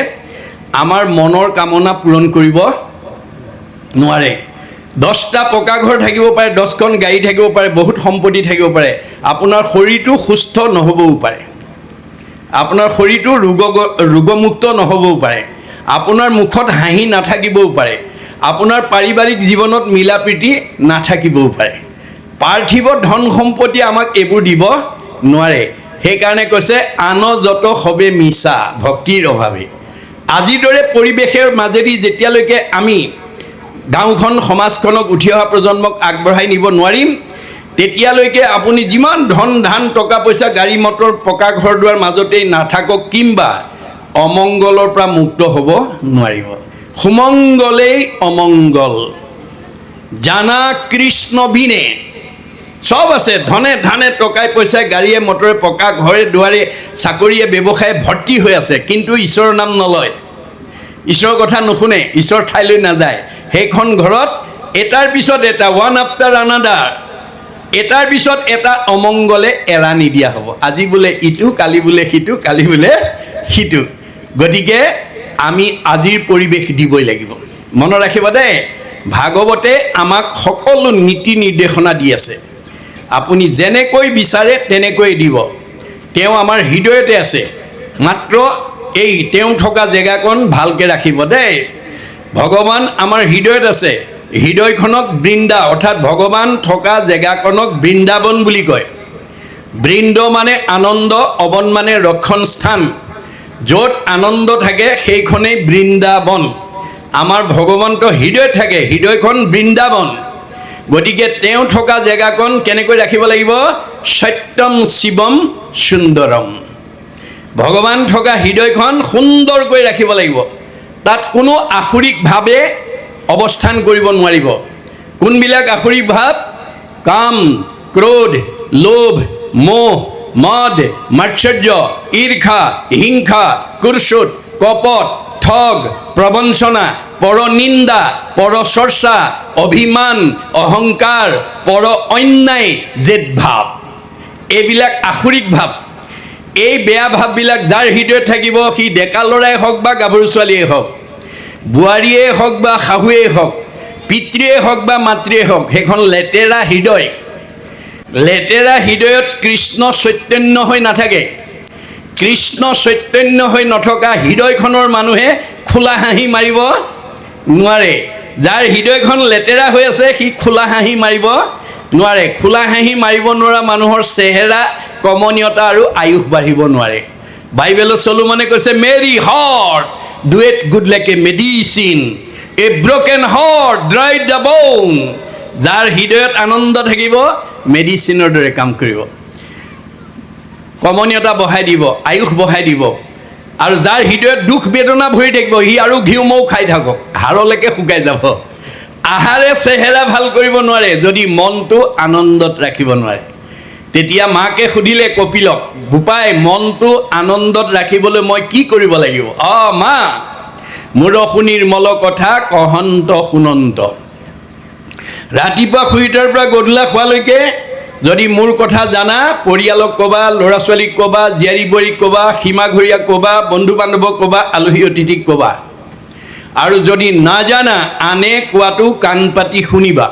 আমাৰ মনৰ কামনা পূৰণ কৰিব নোৱাৰে। 10টা পকা ঘৰ থাকিব পাৰে, 10খন গাড়ী থাকিব পাৰে, বহুত সম্পত্তি থাকিব পাৰে, আপোনাৰ শৰীৰটো সুস্থ নহ'বও পাৰে, আপোনাৰ শৰীৰটো ৰোগমুক্ত নহ'বও পাৰে, আপোনাৰ মুখত হাঁহি নাথাকিবও পাৰে, আপোনাৰ পাৰিবাৰিক জীৱনত মিলা প্ৰীতি নাথাকিবও পাৰে। পাৰ্থিৱ ধন সম্পত্তি আমাক এইবোৰ দিব নোৱাৰে। সেইকাৰণে কৈছে আন যত সবে মিছা ভক্তিৰ অভাৱে। আজিৰ দৰে পৰিৱেশৰ মাজেদি যেতিয়ালৈকে আমি গাঁওখন সমাজখনক উঠি অহা প্ৰজন্মক আগবঢ়াই নিব নোৱাৰিম, তেতিয়ালৈকে আপুনি যিমান ধন ধান টকা পইচা গাড়ী মটৰ পকা ঘৰ দুৱাৰ মাজতেই নাথাকক কিংবা অমংগলৰ পৰা মুক্ত হ'ব নোৱাৰিব। সুমংগলেই অমংগল জানা কৃষ্ণ বিনে। চব আছে, ধনে ধানে টকাই পইচাই গাড়ীয়ে মটৰে পকা ঘৰে দুৱাৰে চাকৰিয়ে ব্যৱসায়ে ভৰ্তি হৈ আছে, কিন্তু ঈশ্বৰৰ নাম নলয়, ঈশ্বৰৰ কথা নুশুনে, ঈশ্বৰ ঠাইলৈ নাযায়। সেইখন ঘৰত এটাৰ পিছত এটা, ওৱান আফটাৰ আনাডাৰ, এটাৰ পিছত এটা অমংগলে এৰা নিদিয়া হ'ব। আজি বোলে ইটো, কালি বোলে সিটো, কালি বোলে সিটো। গতিকে আমি আজিৰ পৰিৱেশ দিবই লাগিব। মনত ৰাখিব দেই, ভাগৱতে আমাক সকলো নীতি নিৰ্দেশনা দি আছে। আপুনি যেনেকৈ বিচাৰে তেনেকৈ দিব। তেওঁ আমাৰ হৃদয়তে আছে, মাত্ৰ এই তেওঁ থকা জেগাকণ ভালকৈ ৰাখিব দেই। ভগৱান আমাৰ হৃদয়ত আছে, হৃদয়খনক বৃন্দা অৰ্থাৎ ভগৱান থকা জেগাকণক বৃন্দাবন বুলি কয়। বৃন্দ মানে আনন্দ, অবন মানে ৰক্ষণ স্থান। য'ত আনন্দ থাকে সেইখনেই বৃন্দাবন। আমাৰ ভগৱন্ত হৃদয়ত থাকে, হৃদয়খন বৃন্দাবন। গতিকে তেওঁ থকা জেগাকণ কেনেকৈ ৰাখিব লাগিব? সত্যম শিৱম সুন্দৰম। ভগৱান থকা হৃদয়খন সুন্দৰকৈ ৰাখিব লাগিব। তাত কোনো আসুৰিকভাৱে অৱস্থান কৰিব নোৱাৰিব। কোনবিলাক আসুৰিক ভাৱ? কাম, ক্ৰোধ, লোভ, মোহ, মদ, মাৎসৰ্য, ঈৰ্ষা, হিংসা, কুৰ্চুট, কপট, ঠগ, প্ৰবঞ্চনা, পৰনিন্দা, পৰচৰ্চা, অভিমান, অহংকাৰ, পৰ অন্যায়, জেদ ভাৱ। এইবিলাক আসুৰিক ভাৱ। এই বেয়া ভাৱবিলাক যাৰ হৃদয়ত থাকিব, সি ডেকা ল'ৰাই হওক বা গাভৰু ছোৱালীয়ে হওক, বোৱাৰীয়ে হওক বা শাহুৱেই হওক, পিতৃয়ে হওক বা মাতৃয়ে হওক, সেইখন লেতেৰা হৃদয়। লেতেৰা হৃদয়ত কৃষ্ণ চৈতন্য হৈ নাথাকে। কৃষ্ণ চৈতন্য হৈ নথকা হৃদয়খনৰ মানুহে খোলা হাঁহি মাৰিব নোৱাৰে। যাৰ হৃদয়খন লেতেৰা হৈ আছে সি খোলা হাঁহি মাৰিব নোৱাৰে। খোলা হাঁহি মাৰিব নোৱাৰা মানুহৰ চেহেৰা, কমনীয়তা আৰু আয়ুস বাঢ়িব নোৱাৰে। বাইবেলত চলোমনে কৈছে, merry heart doeth good like a medicine, a broken heart dry the bone. যাৰ হৃদয়ত আনন্দ থাকিব মেডিচিনৰ দৰে কাম কৰিব, কমনীয়তা বঢ়াই দিব, আয়ুস বঢ়াই দিব। আৰু যাৰ হৃদয়ত দুখ বেদনা ভৰি থাকিব সি আৰু ঘিউ মৌ খাই থাকক, হাড়লৈকে শুকাই যাব। আহাৰে চেহেৰা ভাল কৰিব নোৱাৰে যদি মনটো আনন্দত ৰাখিব নোৱাৰে। তেতিয়া মাকে সুধিলে কপিলক, বোপাই মনটো আনন্দত ৰাখিবলৈ মই কি কৰিব লাগিব? মা, মোৰ শুনিৰ্মল কথা কহন্ত শুনন্ত। ৰাতিপুৱা শুই উঠাৰ পৰা গধূলা খোৱালৈকে যদি মোৰ কথা জানা, পৰিয়ালক ক'বা, ল'ৰা ছোৱালীক ক'বা, জীয়াৰী বোৱাৰীক ক'বা, সীমাঘৰীয়াক ক'বা, বন্ধু বান্ধৱক ক'বা, আলহী অতিথিক ক'বা। আৰু যদি নাজানা আনে কোৱাটো কাণ পাতি শুনিবা।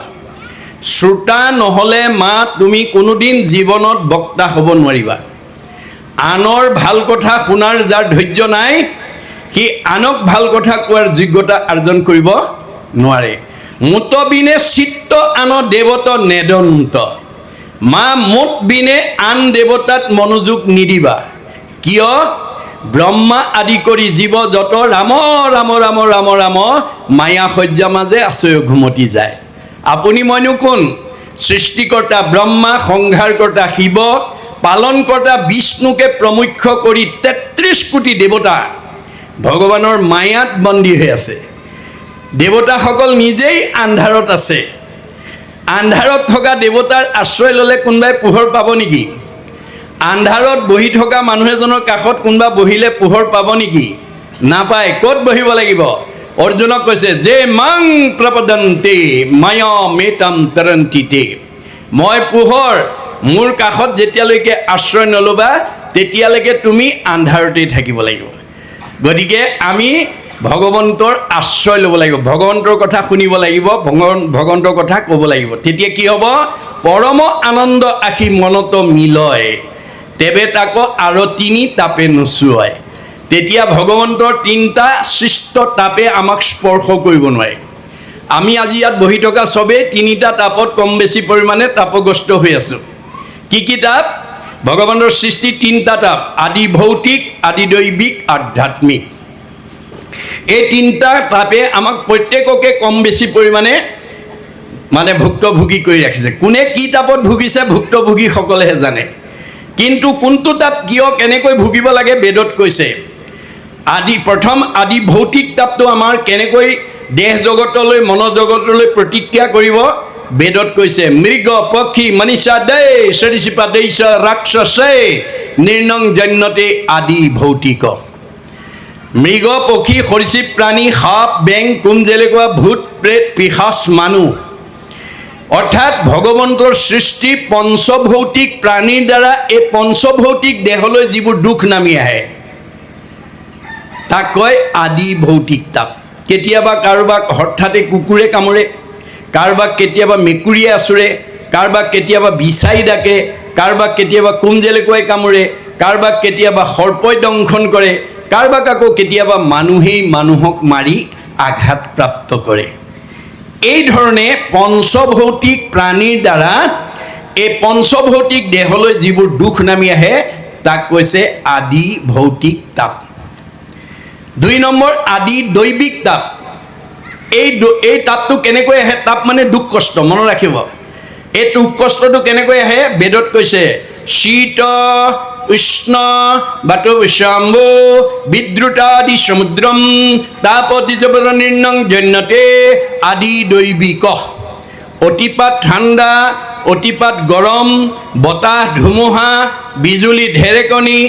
শ্ৰোতা নহ'লে মা তুমি কোনোদিন জীৱনত বক্তা হ'ব নোৱাৰিবা। আনৰ ভাল কথা শুনাৰ যাৰ ধৈৰ্য নাই, সি আনক ভাল কথা কোৱাৰ যোগ্যতা অৰ্জন কৰিব নোৱাৰে। মোত বিনে চিত্ত আন দেৱত নেদন্ত। মা মোত বিনে আন দেৱতাত মনোযোগ নিদিবা। কিয়? ব্ৰহ্মা আদি কৰি জীৱ যত ৰাম ৰাম ৰাম ৰাম ৰাম মায়া সজ্জা মাজে আচয় ঘুমতি যায়। আপুনি মইনো কোন? সৃষ্টিকৰ্তা ব্ৰহ্মা, সংহাৰকৰ্তা শিৱ, পালনকৰ্তা বিষ্ণুকে প্ৰমুখ্য কৰি ৩৩ কোটি দেৱতা ভগৱানৰ মায়াত বন্দী হৈ আছে। দেৱতাসকল নিজেই আন্ধাৰত আছে। আন্ধাৰত থকা দেৱতাৰ আশ্ৰয় ল'লে কোনোবাই পোহৰ পাব নেকি? আন্ধাৰত বহি থকা মানুহ এজনৰ কাষত কোনোবা বহিলে পোহৰ পাব নেকি? নাপায়। ক'ত বহিব লাগিব? অৰ্জুনক কৈছে, যে মাং প্ৰপদন্তে মায়া মেতাম তৰন্তিতে। মই পোহৰ, মোৰ কাষত যেতিয়ালৈকে আশ্ৰয় নল'বা তেতিয়ালৈকে তুমি আন্ধাৰতেই থাকিব লাগিব। গতিকে আমি ভগৱন্তৰ আশ্ৰয় ল'ব লাগিব, ভগৱন্তৰ কথা শুনিব লাগিব, ভগৱন্তৰ কথা ক'ব লাগিব। তেতিয়া কি হ'ব? পৰম আনন্দ আশী মনত মিলয়, তেবে তাক আৰু তিনি তাপে নোচোৱায়। তেতিয়া ভগৱন্তৰ তিনিটা সৃষ্ট তাপে আমাক স্পৰ্শ কৰিব নোৱাৰে। আমি আজি ইয়াত বহি থকা চবেই তিনিটা তাপত কম বেছি পৰিমাণে তাপগ্ৰস্ত হৈ আছোঁ। কি কি তাপ? ভগৱানৰ সৃষ্টি তিনিটা তাপ, আদি ভৌতিক, আদি দৈবিক, আধ্যাত্মিক। এই তিনিটা তাপে আমাক প্ৰত্যেককে কম বেছি পৰিমাণে মানে ভুক্তভোগী কৰি ৰাখিছে। কোনে কি তাপত ভুগিছে ভুক্তভোগীসকলেহে জানে। কিন্তু কোনটো তাপ কিয় কেনেকৈ ভুগিব লাগে বেদত কৈছে। প্ৰথম আদি ভৌতিক তাপটো আমাৰ কেনেকৈ দেহ জগতলৈ মনোজগতলৈ প্ৰতিক্ৰিয়া কৰিব বেদত কৈছে। মৃগ পক্ষী মনীষা দে সৰীসৃপা দেশ ৰাক্ষসে নিৰ্ণং জন্যতে আদি ভৌতিক। মৃগ পক্ষী সৰীসৃপ প্ৰাণী সাপ বেং কোন যেনেকুৱা ভূত প্ৰেত পিশাচ মানুহ অৰ্থাৎ ভগৱন্তৰ সৃষ্টি পঞ্চভৌতিক প্ৰাণীৰ দ্বাৰা এই পঞ্চভৌতিক দেহলৈ যিবোৰ দুখ নামি আহে তাক কয় আদি ভৌতিক তাপ। কেতিয়াবা কাৰোবাক হঠাতে কুকুৰে কামোৰে, কাৰোবাক কেতিয়াবা মেকুৰীয়ে আচোৰে, কাৰোবাক কেতিয়াবা বিচাই ডাকে, কাৰোবাক কেতিয়াবা কোমজেলেকুৱাই কামোৰে, কাৰোবাক কেতিয়াবা সৰ্পই দংশন কৰে, কাৰোবাক আকৌ কেতিয়াবা মানুহেই মানুহক মাৰি আঘাতপ্ৰাপ্ত কৰে। এই ধৰণে পঞ্চভৌতিক প্ৰাণীৰ দ্বাৰা এই পঞ্চভৌতিক দেহলৈ যিবোৰ দুখ নামি আহে তাক কৈছে আদি ভৌতিক তাপ। 2 নম্বৰ আদি দৈবিক তাপ। এই তাপটো কেনেকৈ আহে? তাপ মানে দুখ কষ্ট, মনত ৰাখিব। এই দুখ কষ্টটো কেনেকৈ আহে বেদত কৈছে শীত উষ্ণ বাতু শাম্ভু বিদ্ৰুতাদি সমুদ্ৰম তাপতি জবল নিৰ্ণং জন্যতে আদি দৈবিক। অতিপাত ঠাণ্ডা, অতিপাত গৰম, বতাহ ধুমুহা, বিজুলী ঢেৰেকণি,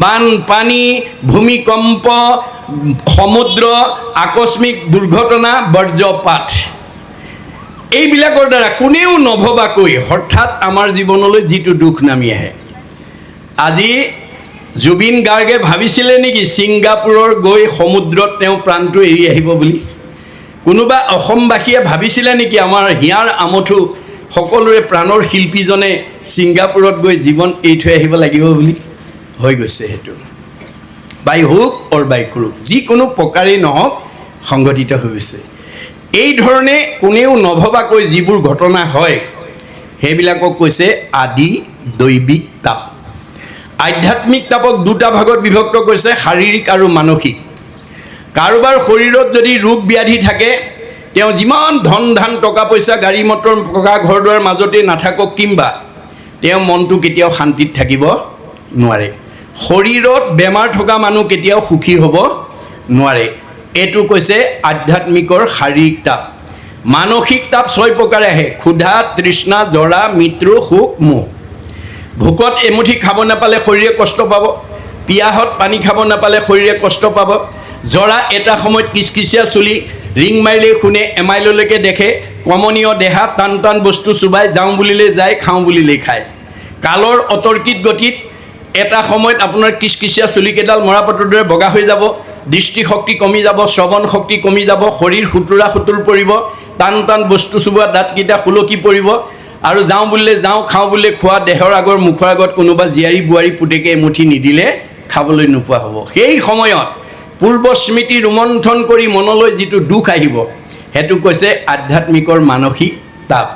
বানপানী, ভূমিকম্প, সমুদ্ৰ, আকস্মিক দুৰ্ঘটনা, বজ্ৰপাত এইবিলাকৰ দ্বাৰা কোনেও নভবাকৈ হঠাৎ আমাৰ জীৱনলৈ যিটো দুখ নামি আহে। আজি জুবিন গাৰ্গে ভাবিছিলে নেকি ছিংগাপুৰৰ গৈ সমুদ্ৰত তেওঁ প্ৰাণটো এৰি আহিব বুলি? কোনোবা অসমবাসীয়ে ভাবিছিলে নেকি আমাৰ হিয়াৰ আমঠু সকলোৰে প্ৰাণৰ শিল্পীজনে ছিংগাপুৰত গৈ জীৱন এৰি থৈ আহিব লাগিব বুলি? হৈ গৈছে সেইটো। বাই হুক অৰ বাই ক্ৰুক যিকোনো প্ৰকাৰেই নহওক সংঘটিত হৈ গৈছে। এই ধৰণে কোনেও নভবাকৈ যিবোৰ ঘটনা হয় সেইবিলাকক কৈছে আদি দৈবিক তাপ। আধ্যাত্মিক তাপক 2টা ভাগত বিভক্ত কৰিছে, শাৰীৰিক আৰু মানসিক। কাৰোবাৰ শৰীৰত যদি ৰোগ ব্যাধি থাকে তেওঁ যিমান ধন ধান টকা পইচা গাড়ী মটৰ পকা ঘৰ দুৱাৰ মাজতে নাথাকক কিম্বা তেওঁ মনটো কেতিয়াও শান্তিত থাকিব নোৱাৰে। শৰীৰত বেমাৰ থকা মানুহ কেতিয়াও সুখী হ'ব নোৱাৰে। এইটো কৈছে আধ্যাত্মিকৰ শাৰীৰিক তাপ। মানসিক তাপ 6 প্ৰকাৰে আহে। ক্ষুধা, তৃষ্ণা, জৰা, মৃত্যু, সুখ, মোহ। ভোকত এমুঠি খাব নাপালে শৰীৰে কষ্ট পাব, পিয়াহত পানী খাব নাপালে শৰীৰে কষ্ট পাব, জৰা এটা সময়ত কিচকিচিয়া চুলি, ৰিং মাৰিলেই শুনে, এমাইললৈকে দেখে, কমনীয় দেহা, টান টান বস্তু চুবাই, যাওঁ বুলিলে যায়, খাওঁ বুলিলে খায়। কালৰ অতৰ্কিত গতিত এটা সময়ত আপোনাৰ কিচকিচিয়া চুলিকেইডাল মৰাপাতৰ দৰে বগা হৈ যাব, দৃষ্টিশক্তি কমি যাব, শ্ৰৱণ শক্তি কমি যাব, শৰীৰ সুতুৰা সুতুৰ পৰিব, টান টান বস্তু চুবোৱা দাঁতকেইটা সুলকি পৰিব, আৰু যাওঁ বুলিলে যাওঁ, খাওঁ বুলিলে খোৱা, দেহৰ আগৰ মুখৰ আগত কোনোবা জীয়াৰী বোৱাৰী পুতেকে এমুঠি নিদিলে খাবলৈ নোপোৱা হ'ব। সেই সময়ত পূৰ্ব স্মৃতি ৰোমন্থন কৰি মনলৈ যিটো দুখ আহিব সেইটো কৈছে আধ্যাত্মিকৰ মানসিক তাপ।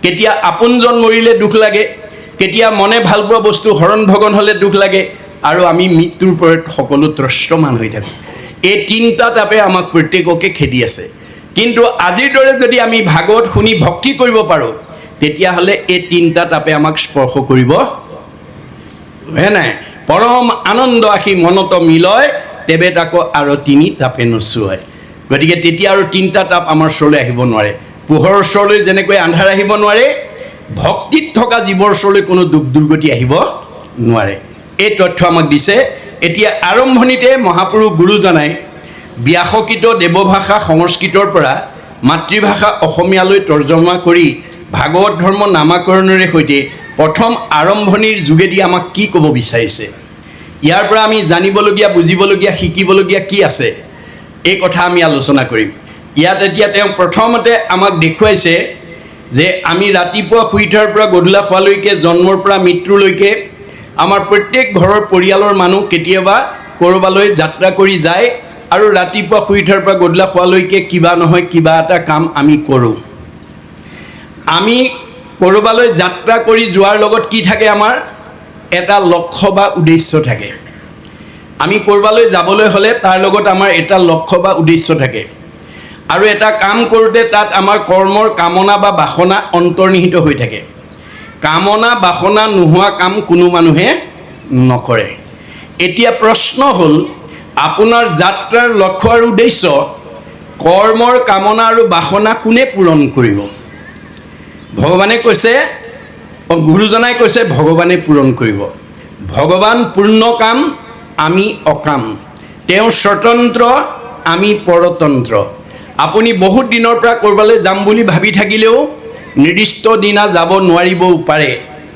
কেতিয়া আপোনজন মৰিলে দুখ লাগে, কেতিয়া মনে ভাল পোৱা বস্তু হৰণ ভগন হ'লে দুখ লাগে, আৰু আমি মৃত্যুৰ ওপৰত সকলো ত্ৰস্তমান হৈ থাকোঁ। এই 3টা তাপে আমাক প্ৰত্যেককে খেদি আছে। কিন্তু আজিৰ দৰে যদি আমি ভাগৱত শুনি ভক্তি কৰিব পাৰোঁ তেতিয়াহ'লে এই 3টা তাপে আমাক স্পৰ্শ কৰিব হে নাই। পৰম আনন্দ আহি মনত মিলয় তেবে তাকো আৰু 3 তাপে নচুৱায়। গতিকে তেতিয়া আৰু 3টা তাপ আমাৰ ওচৰলৈ আহিব নোৱাৰে। পোহৰৰ ওচৰলৈ যেনেকৈ আন্ধাৰ আহিব নোৱাৰে, ভক্তিত থকা জীৱৰ ওচৰলৈ কোনো দুখ দুৰ্গতি আহিব নোৱাৰে। এই তথ্য আমাক দিছে। এতিয়া আৰম্ভণিতে মহাপুৰুষ গুৰুজনাই ব্যাসকৃত দেৱভাষা সংস্কৃতৰ পৰা মাতৃভাষা অসমীয়ালৈ তৰ্জমা কৰি ভাগৱত ধৰ্ম নামাকৰণেৰে সৈতে প্ৰথম আৰম্ভণিৰ যোগেদি আমাক কি ক'ব বিচাৰিছে, ইয়াৰ পৰা আমি জানিবলগীয়া, বুজিবলগীয়া, শিকিবলগীয়া কি আছে এই কথা আমি আলোচনা কৰিম। ইয়াত এতিয়া তেওঁ প্ৰথমতে আমাক দেখুৱাইছে যে আমি ৰাতিপুৱা শুই উঠাৰ পৰা গধূলা খোৱালৈকে, জন্মৰ পৰা মৃত্যুলৈকে আমাৰ প্ৰত্যেক ঘৰৰ পৰিয়ালৰ মানুহ কেতিয়াবা ক'ৰবালৈ যাত্ৰা কৰি যায়, আৰু ৰাতিপুৱা শুই উঠাৰ পৰা গধূলা খোৱালৈকে কিবা নহয় কিবা এটা কাম আমি কৰোঁ। আমি ক'ৰবালৈ যাত্ৰা কৰি যোৱাৰ লগত কি থাকে? আমাৰ এটা লক্ষ্য বা উদ্দেশ্য থাকে। আমি ক'ৰবালৈ যাবলৈ হ'লে তাৰ লগত আমাৰ এটা লক্ষ্য বা উদ্দেশ্য থাকে। আৰু এটা কাম কৰোঁতে তাত আমাৰ কৰ্মৰ কামনা বা বাসনা অন্তৰ্নিহিত হৈ থাকে। কামনা বাসনা নোহোৱা কাম কোনো মানুহে নকৰে। এতিয়া প্ৰশ্ন হ'ল, আপোনাৰ যাত্ৰাৰ লক্ষ্য আৰু উদ্দেশ্য কৰ্মৰ কামনা আৰু বাসনা কোনে পূৰণ কৰিব? ভগৱানে কৈছে, গুৰুজনাই কৈছে ভগৱানে পূৰণ কৰিব। ভগৱান পূৰ্ণ কাম, আমি অকাম। তেওঁ স্বতন্ত্ৰ, আমি পৰতন্ত্ৰ। আপুনি বহুত দিনৰ পৰা ক'ৰবালৈ যাম বুলি ভাবি থাকিলেও নিৰ্দিষ্ট দিনা যাব নোৱাৰিবও পাৰে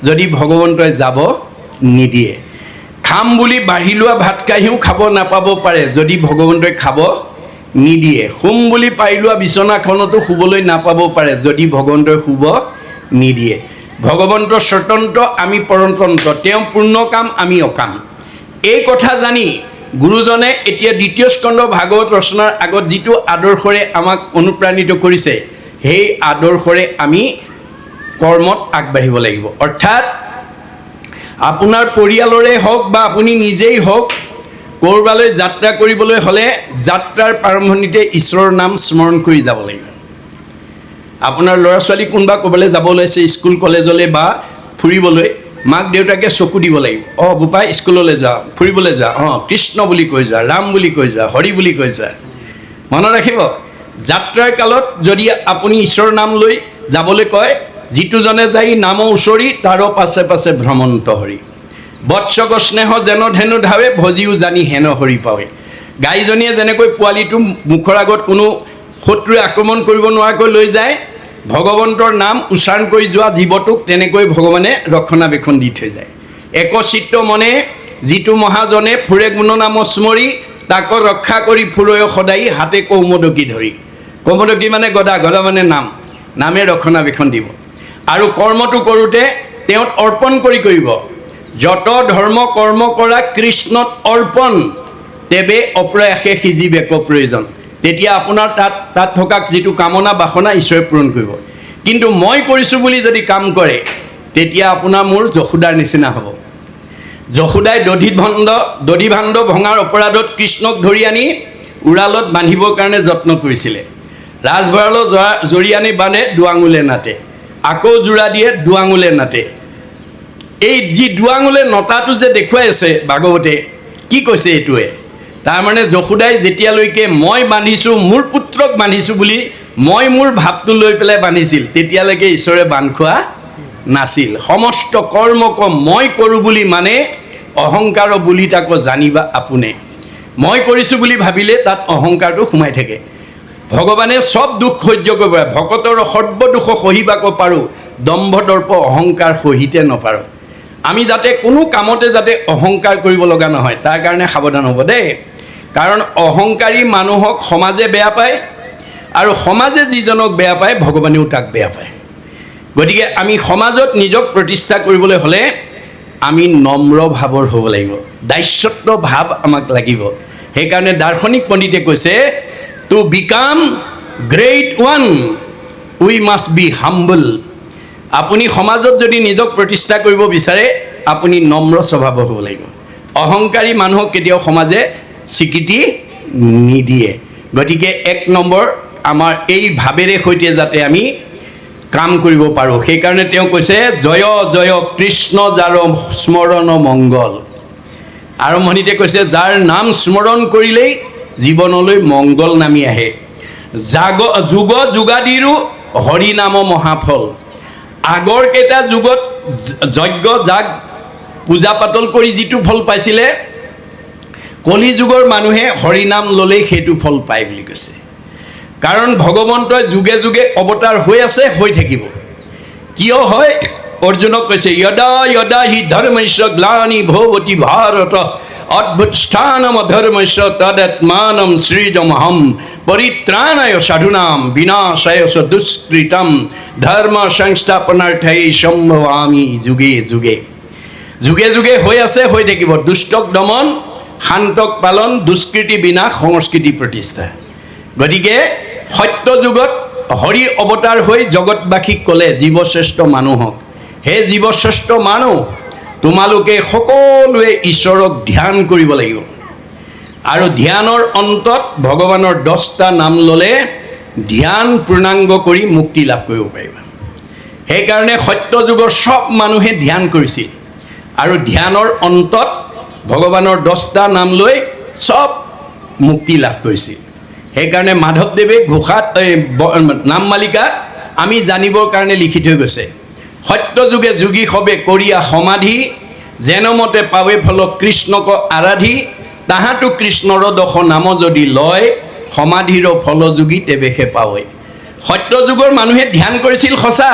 যদি ভগৱন্তই যাব নিদিয়ে। খাম বুলি বাঢ়ি লোৱা ভাত কাঁহীও খাব নাপাব পাৰে যদি ভগৱন্তই খাব নিদিয়ে। শুম বুলি পাৰি লোৱা বিচনাখনতো শুবলৈ নাপাব পাৰে যদি ভগৱন্তই শুব নিদিয়ে। ভগৱন্ত স্বতন্ত্ৰ, আমি পৰতন্ত্ৰ। তেওঁ পূৰ্ণ কাম, আমি অকাম। এই কথা জানি গুৰুজনে এতিয়া দ্বিতীয় স্কন্ধ ভাগৱত ৰচনাৰ আগত যিটো আদৰ্শৰে আমাক অনুপ্ৰাণিত কৰিছে, সেই আদৰ্শৰে আমি কৰ্মত আগবাঢ়িব লাগিব। অৰ্থাৎ আপোনাৰ পৰিয়ালৰে হওক বা আপুনি নিজেই হওক, ক'ৰবালৈ যাত্ৰা কৰিবলৈ হ'লে যাত্ৰাৰ প্ৰাৰম্ভণিতে ঈশ্বৰৰ নাম স্মৰণ কৰি যাব লাগিব। আপোনাৰ ল'ৰা ছোৱালী কোনোবা ক'ৰবালৈ যাব ওলাইছে, স্কুল কলেজলৈ বা ফুৰিবলৈ, মাক দেউতাকে চকু দিব লাগিব। অঁ বোপাই স্কুললৈ যোৱা, ফুৰিবলৈ যোৱা, অঁ কৃষ্ণ বুলি কৈ যোৱা, ৰাম বুলি কৈ যোৱা, হৰি বুলি কৈ যোৱা। মনত ৰাখিব, যাত্ৰাৰ কালত যদি আপুনি ঈশ্বৰৰ নাম লৈ যাবলৈ কয়, যিটোজনে যাই নাম উচৰি তাৰো পাছে পাছে ভ্ৰমন্ত হৰি। বৎসক স্নেহ যেন ধেনু ধাৱে, ভজিও জানি হেন হৰি পাৱে। গাইজনীয়ে যেনেকৈ পোৱালিটো মুখৰ আগত কোনো শত্ৰুৱে আক্ৰমণ কৰিব নোৱাৰাকৈ লৈ যায়, ভগৱন্তৰ নাম উচ্চাৰণ কৰি যোৱা জীৱটোক তেনেকৈ ভগৱানে ৰক্ষণাবেক্ষণ দি থৈ যায়। একচিত্ৰ মনে যিটো মহাজনে ফুৰে গুণ নাম স্মৰি, তাক ৰক্ষা কৰি ফুৰয় সদায় হাতে কৌমদকী ধৰি। কৌমদকী মানে গদা, গদা মানে নাম, নামে ৰক্ষণাবেক্ষণ দিব। আৰু কৰ্মটো কৰোঁতে তেওঁত অৰ্পণ কৰি কৰিব। যত ধৰ্ম কৰ্ম কৰা কৃষ্ণত অৰ্পণ, তেবে অপ্ৰয়াসে সিজিব এক প্ৰয়োজন। তেতিয়া আপোনাৰ তাত থকা যিটো কামনা বাসনা ঈশ্বৰে পূৰণ কৰিব। কিন্তু মই কৰিছোঁ বুলি যদি কাম কৰে, তেতিয়া আপোনাৰ মোৰ যশোদাৰ নিচিনা হ'ব। যশোদাই দধিভাণ্ড ভঙাৰ অপৰাধত কৃষ্ণক ধৰি আনি উৰালত বান্ধিবৰ কাৰণে যত্ন কৰিছিলে। ৰাজভঁৰালত জৰি আনি বান্ধে, দুৱাঙুলে নাটে, আকৌ জোৰা দিয়ে, দুৱাঙুলে নাটে। এই যি দুৱাঙুলে নটাটো যে দেখুৱাই আছে ভাগৱতে, কি কৈছে এইটোৱে? তাৰমানে যশোদাই যেতিয়ালৈকে মই বান্ধিছোঁ, মোৰ পুত্ৰক বান্ধিছোঁ বুলি মই মোৰ ভাৱটো লৈ পেলাই বান্ধিছিল, তেতিয়ালৈকে ঈশ্বৰে বান্ধ খোৱা নাছিল। সমস্ত কৰ্মক মই কৰোঁ বুলি মানে অহংকাৰ বুলি তাকো জানিবা আপোনে। মই কৰিছোঁ বুলি ভাবিলে তাত অহংকাৰটো সোমাই থাকে। ভগৱানে চব দুখ সহ্য কৰিব পাৰে। ভকতৰ সৰ্বদুখ সহিবাক পাৰোঁ, দম্ভ দৰ্প অহংকাৰ সহিতে নপাৰোঁ। আমি যাতে কোনো কামতে যাতে অহংকাৰ কৰিব লগা নহয়, তাৰ কাৰণে সাৱধান হ'ব দেই। কাৰণ অহংকাৰী মানুহক সমাজে বেয়া পায়, আৰু সমাজে যিজনক বেয়া পায় ভগৱানেও তাক বেয়া পায়। গতিকে আমি সমাজত নিজক প্ৰতিষ্ঠা কৰিবলৈ হ'লে আমি নম্ৰ ভাৱৰ হ'ব লাগিব, দাস্যত্ব ভাৱ আমাক লাগিব। সেইকাৰণে দাৰ্শনিক পণ্ডিতে কৈছে, to become great one we must be humble. আপুনি সমাজত যদি নিজক প্ৰতিষ্ঠা কৰিব বিচাৰে, আপুনি নম্ৰ স্বভাৱৰ হ'ব লাগিব। অহংকাৰী মানুহক কেতিয়াও সমাজে স্বীকৃতি নিদিয়ে। গতিকে 1 নম্বৰ আমাৰ এই ভাৱেৰে সৈতে যাতে আমি কাম কৰিব পাৰোঁ, সেইকাৰণে তেওঁ কৈছে, জয় জয় কৃষ্ণ যাৰ স্মৰণ মংগল। আৰম্ভণিতে কৈছে, যাৰ নাম স্মৰণ কৰিলেই জীৱনলৈ মংগল নামি আহে। যুগ যুগাদিৰো হৰি নাম মহাফল। আগৰ কেইটা যুগত যজ্ঞ যাগ পূজা পাতল কৰি যিটো ফল পাইছিলে, কলি যুগৰ মানুহে হৰিনাম ল'লেই সেইটো ফল পায় বুলি কৈছে। কাৰণ ভগৱন্তই যুগে যুগে অৱতাৰ হৈ আছে, হৈ থাকিব। কিয় হয়? অৰ্জুনক কৈছে, যদা যদা হি ধৰ্মস্য গ্লানি ভৱতি ভাৰত অদ্ভুত স্থানম ধৰ্মস্য তদাত্মানম সৃজমহম পৰিত্ৰাণায় সাধুনাম বিনাশায় চ দুষ্কৃতম ধৰ্ম সংস্থাপনাৰ্থেই সম্ভৱামি যুগে যুগে। যুগে যুগে হৈ আছে, হৈ থাকিব। দুষ্টক দমন, শান্তক পালন, দুষ্কৃতি বিনাশ, সংস্কৃতি প্ৰতিষ্ঠা। গতিকে সত্য যুগত হৰি অৱতাৰ হৈ জগতবাসীক ক'লে, জীৱশ্ৰেষ্ঠ মানুহক, হে জীৱশ্ৰেষ্ঠ মানুহ, তোমালোকে সকলোৱে ঈশ্বৰক ধ্যান কৰিব লাগিব। আৰু ধ্যানৰ অন্তত ভগৱানৰ 10টা নাম ল'লে ধ্যান পূৰ্ণাংগ কৰি মুক্তি লাভ কৰিব পাৰিবা সেইকাৰণে সত্য যুগৰ সব মানুহে ধ্যান কৰিছিল আৰু ধ্যানৰ অন্তত ভগৱানৰ 10টা নাম লৈ সব মুক্তি লাভ কৰিছিল সেইকাৰণে মাধৱদেৱে ঘোষাত নাম মালিকাত আমি জানিবৰ কাৰণে লিখি থৈ গৈছে সত্য যুগে যোগী সবে কৰিয়া সমাধি যেনমতে পাৱে ফল কৃষ্ণক আৰাধি তাহাঁতো কৃষ্ণৰ দশ নাম যদি লয় সমাধিৰ ফল যোগী তেৱেহে পাৱে সত্য যুগৰ মানুহে ধ্যান কৰিছিল সঁচা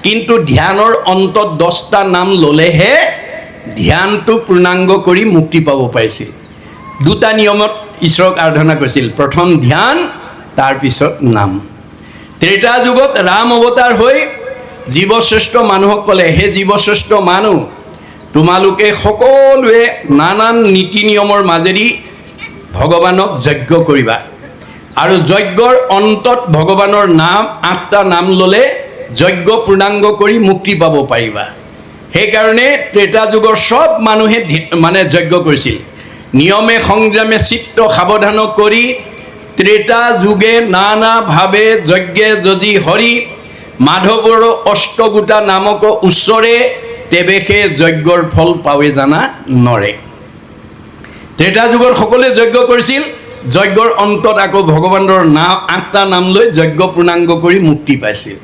কিন্তু ধ্যানৰ অন্তত 10টা নাম ল'লেহে ধ্যানটো পূৰ্ণাংগ কৰি মুক্তি পাব পাৰিছিল দুটা নিয়মত ঈশ্বৰক আৰাধনা কৰিছিল প্ৰথম ধ্যান তাৰপিছত নাম ত্ৰেতা যুগত ৰাম অৱতাৰ হৈ জীৱশ্ৰেষ্ঠ মানুহক ক'লে হে জীৱশ্ৰেষ্ঠ মানুহ তোমালোকে সকলোৱে নানান নীতি নিয়মৰ মাজেদি ভগৱানক যজ্ঞ কৰিবা আৰু যজ্ঞৰ অন্তত ভগৱানৰ নাম 8টা নাম ল'লে যজ্ঞ পূৰ্ণাংগ কৰি মুক্তি পাব পাৰিবা সেইকাৰণে ত্ৰেতা যুগৰ সব মানুহে মানে যজ্ঞ কৰিছিল নিয়মে সংযমে চিত্ত সাৱধান কৰি ত্ৰেতা যুগে নানাভাৱে যজ্ঞে যদি হৰি মাধৱৰ অষ্টগোটা নামক উচ্চৰে তেৱেহে যজ্ঞৰ ফল পাৱে জানা নৰে ত্ৰেতা যুগৰ সকলোৱে যজ্ঞ কৰিছিল যজ্ঞৰ অন্তত আকৌ ভগৱানৰ নাম 8টা নাম লৈ যজ্ঞ পূৰ্ণাংগ কৰি মুক্তি পাইছিল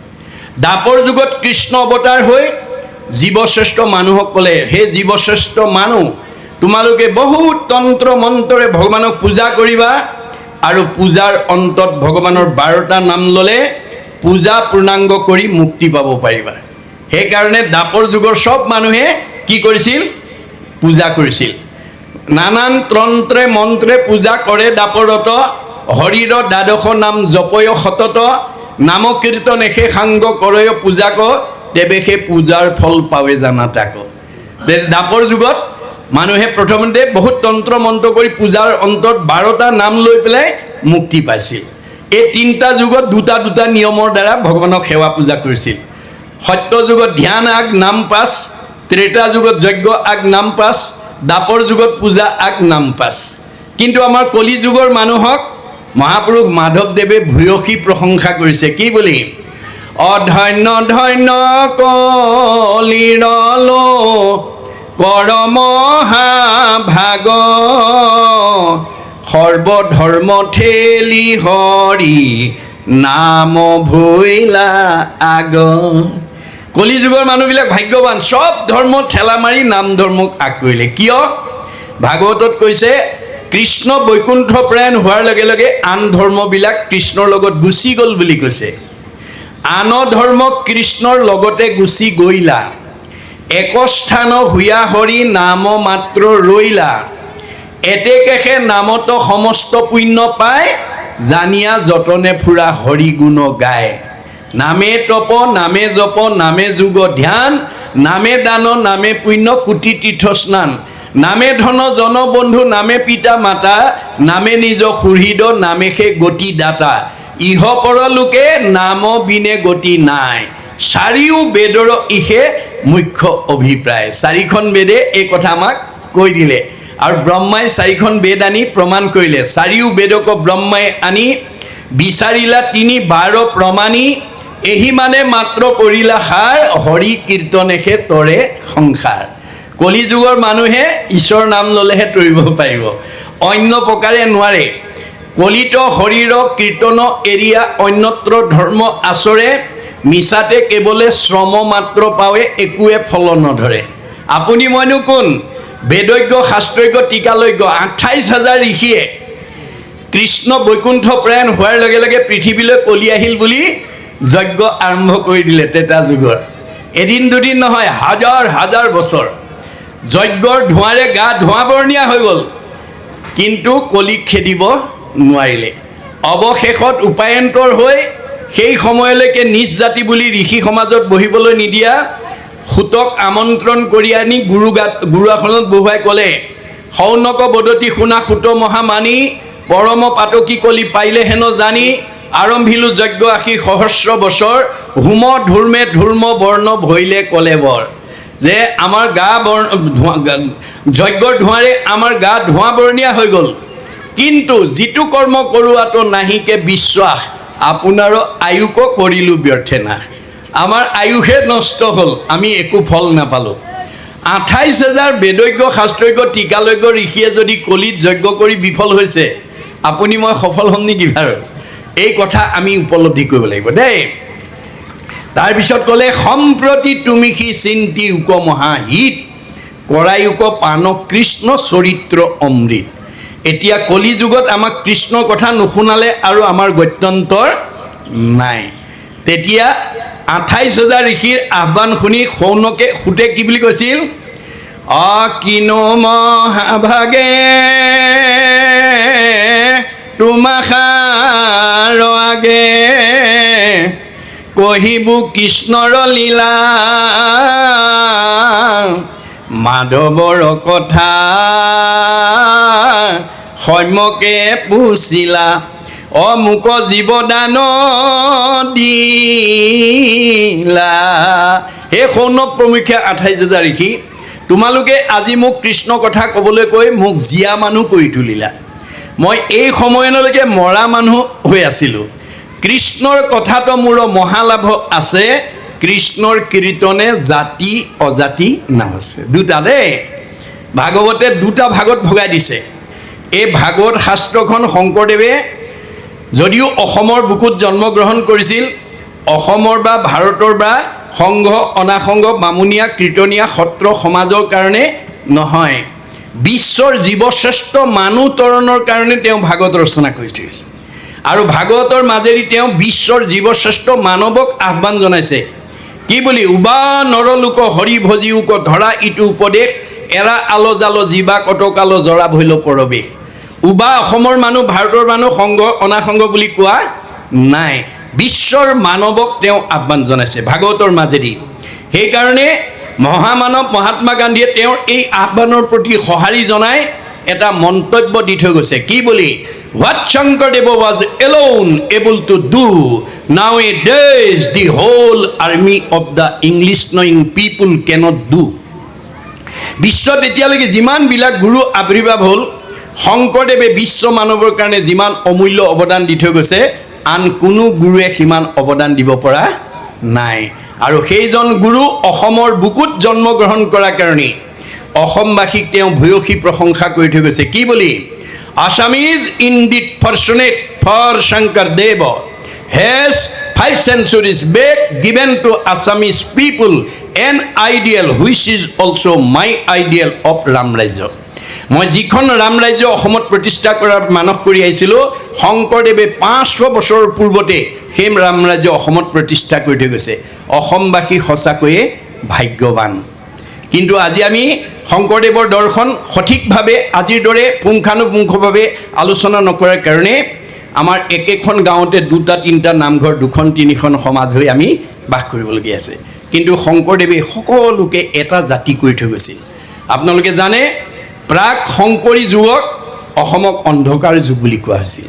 দাপৰ যুগত কৃষ্ণ অৱতাৰ হৈ জীৱশ্ৰেষ্ঠ মানুহক ক'লে হে জীৱশ্ৰেষ্ঠ মানুহ তোমালোকে বহুত তন্ত্ৰ মন্ত্ৰৰে ভগৱানক পূজা কৰিবা আৰু পূজাৰ অন্তত ভগৱানৰ 12টা নাম ল'লে পূজা পূৰ্ণাংগ কৰি মুক্তি পাব পাৰিবা সেইকাৰণে দাপৰ যুগৰ সব মানুহে কি কৰিছিল পূজা কৰিছিল নানান তন্ত্ৰে মন্ত্ৰে পূজা কৰে দাপৰত হৰিৰ দ্বাদশ নাম জপয় সতত নাম কীৰ্তন এষে সাংগ কৰয় পূজাক তেৱেহে পূজাৰ ফল পাৱে জানা তাক দাপৰ যুগত মানুহে প্ৰথমতে বহুত তন্ত্ৰ মন্ত্ৰ কৰি পূজাৰ অন্তত 12টা নাম লৈ পেলাই মুক্তি পাইছিল এই 3টা যুগত দুটা নিয়মৰ দ্বাৰা ভগৱানক সেৱা পূজা কৰিছিল সত্য যুগত ধ্যান আগ নাম পাছ ত্ৰেতা যুগত যজ্ঞ আগ নাম পাছ দাপৰ যুগত পূজা আগ নাম পাছ কিন্তু আমাৰ কলি যুগৰ মানুহক মহাপুৰুষ মাধৱদেৱে ভূয়সী প্ৰশংসা কৰিছে কি বুলি অধন্য ধন্য কলিৰ কৰমহা ভাগ সৰ্বধৰ্ম ঠেলি হৰি নাম ভৈলা আগ কলি যুগৰ মানুহবিলাক ভাগ্যৱান সব ধৰ্ম ঠেলা মাৰি নাম ধৰ্মক আগ কৰিলে কিয় ভাগৱতত কৈছে কৃষ্ণ বৈকুণ্ঠ প্ৰয়াণ হোৱাৰ লগে লগে আন ধৰ্মবিলাক কৃষ্ণৰ লগত গুচি গ'ল বুলি কৈছে আন ধৰ্ম কৃষ্ণৰ লগতে গুচি গৈলা এক স্থান হুয়া হৰি নাম মাত্ৰ ৰৈলা এতেকেহে নামত সমস্ত পুণ্য পায় জানিয়া যতনে ফুৰা হৰি গুণ গায় নামে তপ নামে জপ নামে যোগ ধ্যান নামে দান নামে পুণ্য কোটি তীৰ্থ স্নান নামে ধন জন বন্ধু নামে পিতা মাতা নামে নিজ সুহৃদ নামেহে গতি দাতা ইহ পৰলোকে নাম বিনে গতি নাই চাৰিও বেদৰ ইহে মুখ্য অভিপ্ৰায় চাৰিখন বেদে এই কথা আমাক কৈ দিলে আৰু ব্ৰহ্মাই চাৰিখন বেদ আনি প্ৰমাণ কৰিলে চাৰিও বেদক ব্ৰহ্মাই আনি বিচাৰিলা 12 প্ৰমাণী এহি মানে মাত্ৰ কৰিলা সাৰ হৰি কীৰ্তনেহে তৰে সংসাৰ কলি যুগৰ মানুহে ঈশ্বৰ নাম ল'লেহে তৰিব পাৰিব অন্য প্ৰকাৰে নোৱাৰে কলিত হৰিৰ কীৰ্তন এৰিয়া অন্যত্ৰ ধৰ্ম আচৰে মিছাতে কেৱলে শ্ৰম মাত্ৰ পাৱে একোৱে ফল নধৰে আপুনি মইনো কোন বেদজ্ঞ শাস্ত্ৰজ্ঞ টিকালৈজ্ঞ 28,000 ঋষিয়ে কৃষ্ণ বৈকুণ্ঠ প্ৰয়াণ হোৱাৰ লগে লগে পৃথিৱীলৈ কলি আহিল বুলি যজ্ঞ আৰম্ভ কৰি দিলে ত্ৰেতা যুগৰ এদিন দুদিন নহয় হাজাৰ হাজাৰ বছৰ যজ্ঞৰ ধোঁৱাৰে গা ধোঁৱা বৰণীয়া হৈ গ'ল কিন্তু কলিক খেদিব নোৱাৰিলে অৱশেষত উপায়ন্তৰ হৈ সেই সময়লৈকে নিজ জাতি বুলি ঋষি সমাজত বহিবলৈ নিদিয়া সুতক আমন্ত্ৰণ কৰি আনি গুৰু আসনত বহুৱাই ক'লে সৌনক বদতি শুনা সুত মহামানী পৰম পাতকী কলি পাইলে হেনো জানি আৰম্ভিলো যজ্ঞ আশী সহস্ৰ বছৰ হোম ধূৰ্মে ধূৰ্ম বৰ্ণ ভৈলে ক'লে বৰ যে আমাৰ গা যজ্ঞৰ ধোঁৱাৰে আমাৰ গা ধোঁৱা বৰণীয়া হৈ গ'ল কিন্তু যিটো কৰ্ম কৰোৱাটো নাহিকে বিশ্বাস আপোনাৰো আয়ুক কৰিলোঁ ব্যৰ্থে না। আমাৰ আয়ুষে নষ্ট হ'ল, আমি একো ফল নাপালোঁ। 28,000 বেদজ্ঞ শাস্ত্ৰজ্ঞ টিকালজ্ঞ ঋষিয়ে যদি কলিত যজ্ঞ কৰি বিফল হৈছে, আপুনি মই সফল হ'ম নেকি বাৰু? এই কথা আমি উপলব্ধি কৰিব লাগিব দেই। তাৰপিছত ক'লে সম্প্ৰতি তুমি সি চিন্তি উক মহাহিত কৰায়ুক পান কৃষ্ণ চৰিত্ৰ অমৃত। এতিয়া কলি যুগত আমাক কৃষ্ণৰ কথা নুশুনালে আৰু আমাৰ গত্যন্তৰ নাই। তেতিয়া 28,000 ঋষিৰ আহ্বান শুনি সৌনকে সুতে কি বুলি কৈছিল? কিনো মহাভাগে তোমাষাৰ আগে কহিবু কৃষ্ণৰ লীলা মাধৱৰ কথা সম্যকে পুছিলা অমুক জীৱদান দিলা। হে সৌনক প্ৰমুখ্যে 28,000 ঋষি, তোমালোকে আজি মোক কৃষ্ণ কথা ক'বলৈ কৈ মোক জীয়া মানুহ কৰি তুলিলা। মই এই সময়লৈকে মৰা মানুহ হৈ আছিলোঁ। কৃষ্ণৰ কথাটো মোৰ মহালাভ আছে। কৃষ্ণৰ কীৰ্তনে জাতি অজাতি নাম আছে দুটা দেই। ভাগৱতে দুটা ভাগত ভগাই দিছে। এই ভাগৱত শাস্ত্ৰখন শংকৰদেৱে যদিও অসমৰ বুকুত জন্মগ্ৰহণ কৰিছিল, অসমৰ বা ভাৰতৰ বা সংঘ অনাসংঘ বামুণীয়া কীৰ্তনীয়া সত্ৰ সমাজৰ কাৰণে নহয়, বিশ্বৰ জীৱশ্ৰেষ্ঠ মানুহ তৰণৰ কাৰণে তেওঁ ভাগৱত ৰচনা কৰি থৈছে। আৰু ভাগৱতৰ মাজেদি তেওঁ বিশ্বৰ জীৱশ্ৰেষ্ঠ মানৱক আহ্বান জনাইছে। কি বুলি? উবা নৰলোক হৰি ভজিউক ধৰা ইটো উপদেশ এৰা আলো জালো জীৱা কটকালো জৰা ভৈল পৰৱেশ। উবা অসমৰ মানুহ ভাৰতৰ মানুহ সংঘ অনাসংঘ বুলি কোৱা নাই, বিশ্বৰ মানৱক তেওঁ আহ্বান জনাইছে ভাগৱতৰ মাজেদি। সেইকাৰণে মহামানৱ মহাত্মা গান্ধীয়ে তেওঁৰ এই আহ্বানৰ প্ৰতি সঁহাৰি জনাই এটা মন্তব্য দি থৈ গৈছে। কি বুলি? What Shankardev was alone able to do, nowadays the whole army of the English knowing people cannot do. বিশ্বত এতিয়ালৈকে যিমানবিলাক গুৰু আৱিৰ্ভাৱ হ'ল, শংকৰদেৱে বিশ্ব মানৱৰ কাৰণে যিমান অমূল্য অৱদান দি থৈ গৈছে, আন কোনো গুৰুৱে সিমান অৱদান দিব পৰা নাই। আৰু সেইজন গুৰু অসমৰ বুকুত জন্মগ্ৰহণ কৰাৰ কাৰণে অসমবাসীক তেওঁ ভূয়সী প্ৰশংসা কৰি থৈ গৈছে। কি বুলি? Assamese indeed fortunate for Shankardev has 5 centuries back given to Assamese people an ideal which is also my ideal of Ram Rajya. মই যিখন ৰাম ৰাজ্য অসমত প্ৰতিষ্ঠা কৰাৰ মানস কৰি আহিছিলোঁ, শংকৰদেৱে 500 বছৰৰ পূৰ্বতে সেই ৰাম ৰাজ্য অসমত প্ৰতিষ্ঠা কৰি থৈ গৈছে। অসমবাসী সঁচাকৈয়ে ভাগ্যৱান। কিন্তু আজি আমি শংকৰদেৱৰ দৰ্শন সঠিকভাৱে আজিৰ দৰে পুংখানুপুংখভাৱে আলোচনা নকৰাৰ কাৰণে আমাৰ একেখন গাঁৱতে 2-3টা নামঘৰ 2-3খন সমাজ হৈ আমি বাস কৰিবলগীয়া আছে। কিন্তু শংকৰদেৱে সকলোকে এটা জাতি কৰি থৈ গৈছিল। আপোনালোকে জানে প্ৰাক শংকৰী যুগক অসমক অন্ধকাৰ যুগ বুলি কোৱা হৈছিল।